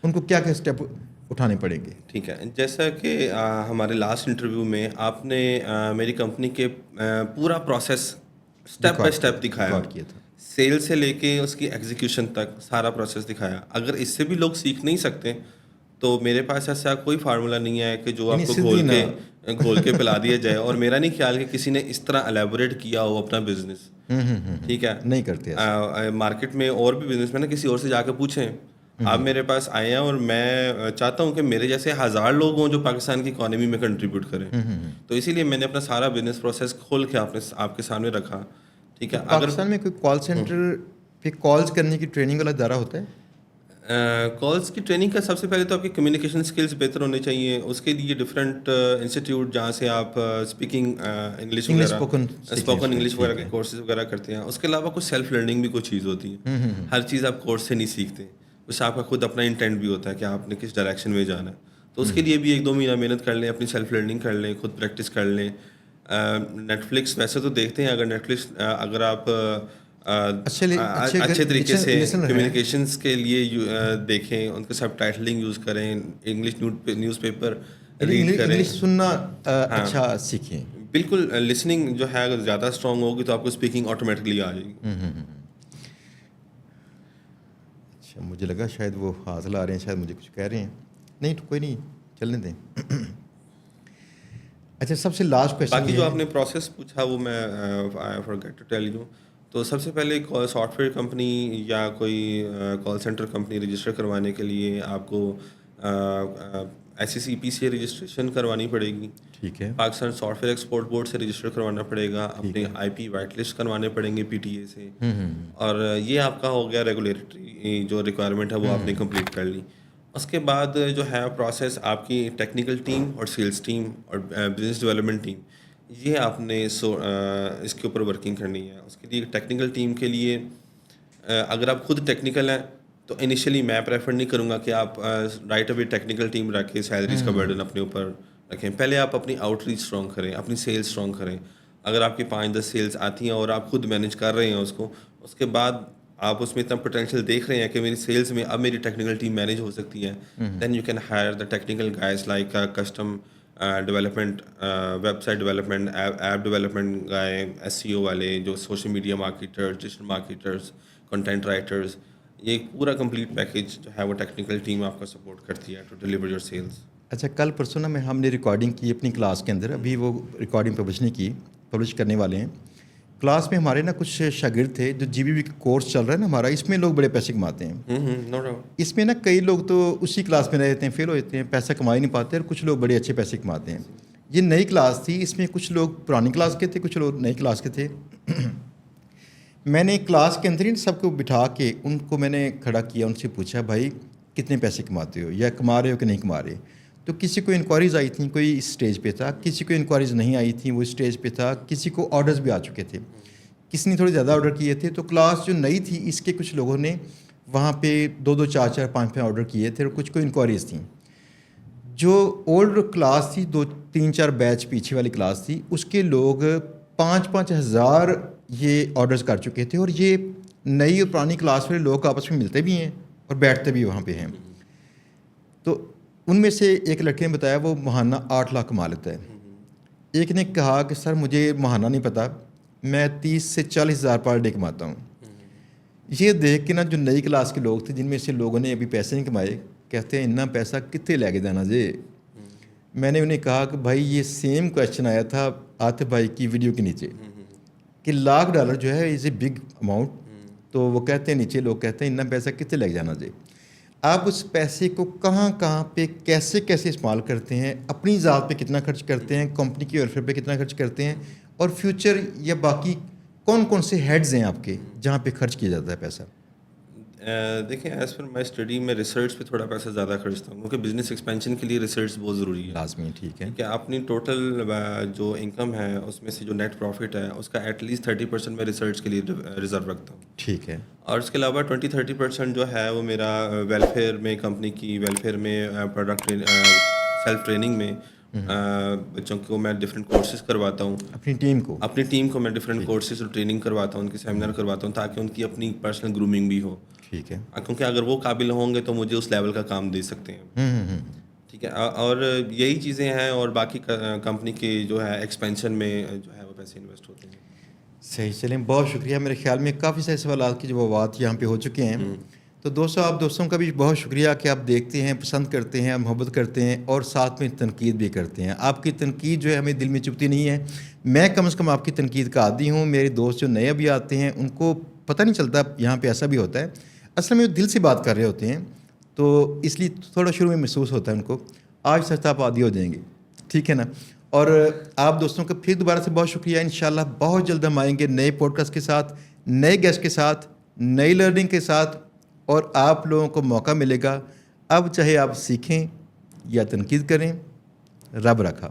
ان کو کیا کیا اسٹیپ اٹھانے پڑیں گے. ٹھیک ہے. جیسا کہ ہمارے لاسٹ انٹرویو میں آپ نے میری کمپنی کے پورا پروسیس اسٹیپ بائی اسٹیپ دکھایا، سیل سے لے کے اس کی ایگزیکیوشن تک سارا پروسیس دکھایا. اگر اس سے بھی لوگ سیکھ نہیں سکتے تو میرے پاس ایسا کوئی فارمولا نہیں ہے کہ جو آپ کو گھول کے پلا دیا جائے. اور میرا نہیں خیال کہ کسی نے اس طرح الیبوریٹ کیا ہو اپنا بزنس. ٹھیک ہے، نہیں کرتے. مارکیٹ میں اور بھی بزنس مین کسی اور سے جا کے پوچھیں. آپ میرے پاس آئے ہیں اور میں چاہتا ہوں کہ میرے جیسے 1000 لوگ ہوں جو پاکستان کی اکانومی میں کنٹریبیوٹ کریں. تو اسی لیے میں نے اپنا سارا بزنس پروسیس کھول کے آپ کے سامنے رکھا. ٹھیک ہے. پاکستان میں کوئی کال سینٹر پہ کالز کرنے کی ٹریننگ والا ادارہ ہوتا ہے؟ کالس کی ٹریننگ کا سب سے پہلے تو آپ کی کمیونیکیشن اسکلس بہتر ہونے چاہیے. اس کے لیے ڈفرینٹ انسٹیٹیوٹ جہاں سے آپ اسپیکنگ انگلش وغیرہ، اسپوکن انگلش وغیرہ کے کورسز وغیرہ کرتے ہیں. اس کے علاوہ کچھ سیلف لرننگ بھی کوئی چیز ہوتی ہے. ہر چیز آپ کورس سے نہیں سیکھتے. اس آپ کا خود اپنا انٹینٹ بھی ہوتا ہے کہ آپ نے کس ڈائریکشن میں جانا ہے. تو اس کے لیے بھی 1-2 مہینہ محنت کر لیں، اپنی سیلف لرننگ کر لیں، خود پریکٹس کر لیں. نیٹ فلکس ویسے تو دیکھتے ہیں. اگر نیٹ فلکس اگر آپ اچھے طریقے سے کمیونیکیشنس کے لیے دیکھیں، ان کے سب ٹائٹلنگ یوز کریں، انگلش نیوز پیپر ریڈ کریں، انگلش سننا اچھا سیکھیں. بالکل. لسننگ جو ہے اگر زیادہ اسٹرانگ ہوگی تو آپ کو اسپیکنگ آٹومیٹکلی آ جائے گی. اچھا، مجھے لگا شاید وہ ہاتھ لا رہے ہیں، شاید مجھے کچھ کہہ رہے ہیں. نہیں کوئی نہیں، چلنے دیں. اچھا، سب سے لاسٹ کویسچن باقی جو آپ نے پروسیس پوچھا وہ میں فارگیٹ ٹو ٹیل یو. تو سب سے پہلے سافٹ ویئر کمپنی یا کوئی کال سینٹر کمپنی رجسٹر کروانے کے لیے آپ کو SCCPCA رجسٹریشن کروانی پڑے گی. ٹھیک ہے. Pakistan soft where export board سے رجسٹر کروانا پڑے گا. اپنے IP وائٹ لسٹ کروانے پڑیں گے PTA سے. اور یہ آپ کا ہو گیا ریگولیٹری جو ریکوائرمنٹ ہے وہ آپ نے کمپلیٹ کر لی. اس کے بعد جو ہے پروسیس آپ کی ٹیکنیکل ٹیم اور سیلس ٹیم اور بزنس ڈیولپمنٹ ٹیم، یہ آپ نے اس کے اوپر ورکنگ کرنی ہے. اس کے لیے ٹیکنیکل ٹیم کے لیے اگر آپ خود ٹیکنیکل ہیں تو انیشلی میں پریفر نہیں کروں گا کہ آپ رائٹ اوے ٹیکنیکل ٹیم رکھ کے سیلریز کا برڈن اپنے اوپر رکھیں. پہلے آپ اپنی آؤٹ ریچ اسٹرانگ کریں، اپنی سیلس اسٹرانگ کریں. اگر آپ کی 5-10 سیلس آتی ہیں اور آپ خود مینیج کر رہے ہیں اس کو، اس کے بعد آپ اس میں اتنا پوٹینشیل دیکھ رہے ہیں کہ میری سیلس میں اب میری ٹیکنیکل ٹیم مینیج ہو سکتی ہے، then you can hire the technical guys like custom development, website development, app development guy, SEO والے جو social media marketers, digital marketers, content writers. یہ پورا کمپلیٹ پیکیج جو ہے وہ ٹیکنیکل ٹیم آپ کا سپورٹ کرتی ہے ٹو ڈیلیور یور سیلس. اچھا، کل پرسوں نا ہم نے ریکارڈنگ کی اپنی کلاس کے اندر، ابھی وہ ریکارڈنگ پبلش کرنے والے ہیں. کلاس میں ہمارے نا کچھ شاگرد تھے جو GBB کا کورس چل رہا ہے نا ہمارا، اس میں لوگ بڑے پیسے کماتے ہیں. اس میں نا کئی لوگ تو اسی کلاس میں رہتے ہیں، فیل ہو جاتے ہیں، پیسہ کما ہی نہیں پاتے، اور کچھ لوگ بڑے اچھے پیسے کماتے ہیں. یہ نئی کلاس تھی، اس میں کچھ لوگ پرانی کلاس کے تھے، کچھ لوگ نئی کلاس کے تھے. میں نے کلاس کے اندر ہی سب کو بٹھا کے ان کو میں نے کھڑا کیا، ان سے پوچھا بھائی کتنے پیسے کماتے ہو یا کما رہے ہو کہ نہیں کما رہے. تو کسی کو انکوائریز آئی تھیں, کوئی اس اسٹیج پہ تھا, کسی کو انکوائریز نہیں آئی تھیں, وہ اسٹیج پہ تھا, کسی کو آرڈرز بھی آ چکے تھے, کسی نے تھوڑے زیادہ آرڈر کیے تھے. تو کلاس جو نئی تھی اس کے کچھ لوگوں نے وہاں پہ 2 4 4 5 5 آرڈر کیے تھے اور کچھ کو انکوائریز تھیں. جو اولڈ کلاس تھی 2 3 4 بیچ پیچھے والی کلاس تھی, اس کے لوگ 5 ہزار یہ آرڈرز کر چکے تھے. اور یہ نئی اور پرانی کلاس والے لوگ آپس میں ملتے بھی ہیں اور بیٹھتے بھی وہاں پہ ہیں. تو ان میں سے ایک لڑکے نے بتایا وہ ماہانہ 8 لاکھ کما لیتا ہے. ایک نے کہا کہ سر مجھے ماہانہ نہیں پتہ, میں 30 سے 40 ہزار پر ڈے کماتا ہوں. یہ دیکھ کے نا جو نئی کلاس کے لوگ تھے, جن میں سے لوگوں نے ابھی پیسے نہیں کمائے, کہتے ہیں اتنا پیسہ کتنے لے کے جانا جی. میں نے انہیں کہا کہ بھائی یہ سیم کویشچن آیا تھا عاطف بھائی کی ویڈیو کے نیچے کہ $1,00,000 جو ہے از اے بگ اماؤنٹ. تو وہ کہتے ہیں نیچے لوگ کہتے ہیں اتنا پیسہ کتنے لے کے جانا جی. آپ اس پیسے کو کہاں پہ کیسے استعمال کرتے ہیں, اپنی ذات پہ کتنا خرچ کرتے ہیں, کمپنی کی ویلفیئر پہ کتنا خرچ کرتے ہیں, اور فیوچر یا باقی کون سے ہیڈز ہیں آپ کے جہاں پہ خرچ کیا جاتا ہے پیسہ. دیکھیں ایز پر مائی اسٹڈی میں ریسرچ پہ تھوڑا پیسہ زیادہ خرچتا ہوں, کیونکہ بزنس ایکسپینشن کے لیے ریسرچ بہت ضروری ہے. لازمی. ٹھیک ہے کہ اپنی ٹوٹل جو انکم ہے اس میں سے جو نیٹ پروفٹ ہے اس کا ایٹ لیسٹ 30% میں ریسرچ کے لیے ریزرو رکھتا ہوں. ٹھیک ہے. اور اس کے علاوہ 20-30% جو ہے وہ میرا ویلفیئر میں, کمپنی کی ویلفیئر میں, پروڈکٹ سیلف ٹریننگ میں, بچوں کو میں ڈفرینٹ کورسز کرواتا ہوں. اپنی ٹیم کو میں ڈفرینٹ کورسز اور ٹریننگ کرواتا ہوں, ان کے سیمینار کرواتا ہوں, تاکہ ان کی اپنی پرسنل گرومنگ بھی ہو. ٹھیک ہے. کیونکہ اگر وہ قابل ہوں گے تو مجھے اس لیول کا کام دے سکتے ہیں. ٹھیک ہے. اور یہی چیزیں ہیں, اور باقی کمپنی کے جو ہے ایکسپینشن میں جو ہے وہ پیسے انویسٹ ہوتے ہیں. صحیح. چلیں بہت شکریہ. میرے خیال میں کافی سارے سوالات کی جوابات یہاں پہ ہو چکے ہیں. تو دوستوں, آپ دوستوں کا بھی بہت شکریہ کہ آپ دیکھتے ہیں, پسند کرتے ہیں, محبت کرتے ہیں اور ساتھ میں تنقید بھی کرتے ہیں. آپ کی تنقید جو ہے ہمیں دل میں چبھتی نہیں ہے. میں کم از کم آپ کی تنقید کا عادی ہوں. میرے دوست جو نئے ابھی آتے ہیں ان کو پتہ نہیں چلتا یہاں پہ ایسا بھی ہوتا ہے. اصل میں وہ دل سے بات کر رہے ہوتے ہیں, تو اس لیے تھوڑا شروع میں محسوس ہوتا ہے ان کو. آج سچ آپ عادی ہو جائیں گے. ٹھیک ہے نا. اور آپ دوستوں کا پھر دوبارہ سے بہت شکریہ. انشاءاللہ بہت جلد ہم آئیں گے نئے پوڈ کاسٹ کے ساتھ, نئے گیسٹ کے ساتھ, نئی لرننگ کے ساتھ, اور آپ لوگوں کو موقع ملے گا. اب چاہے آپ سیکھیں یا تنقید کریں, رب رکھا.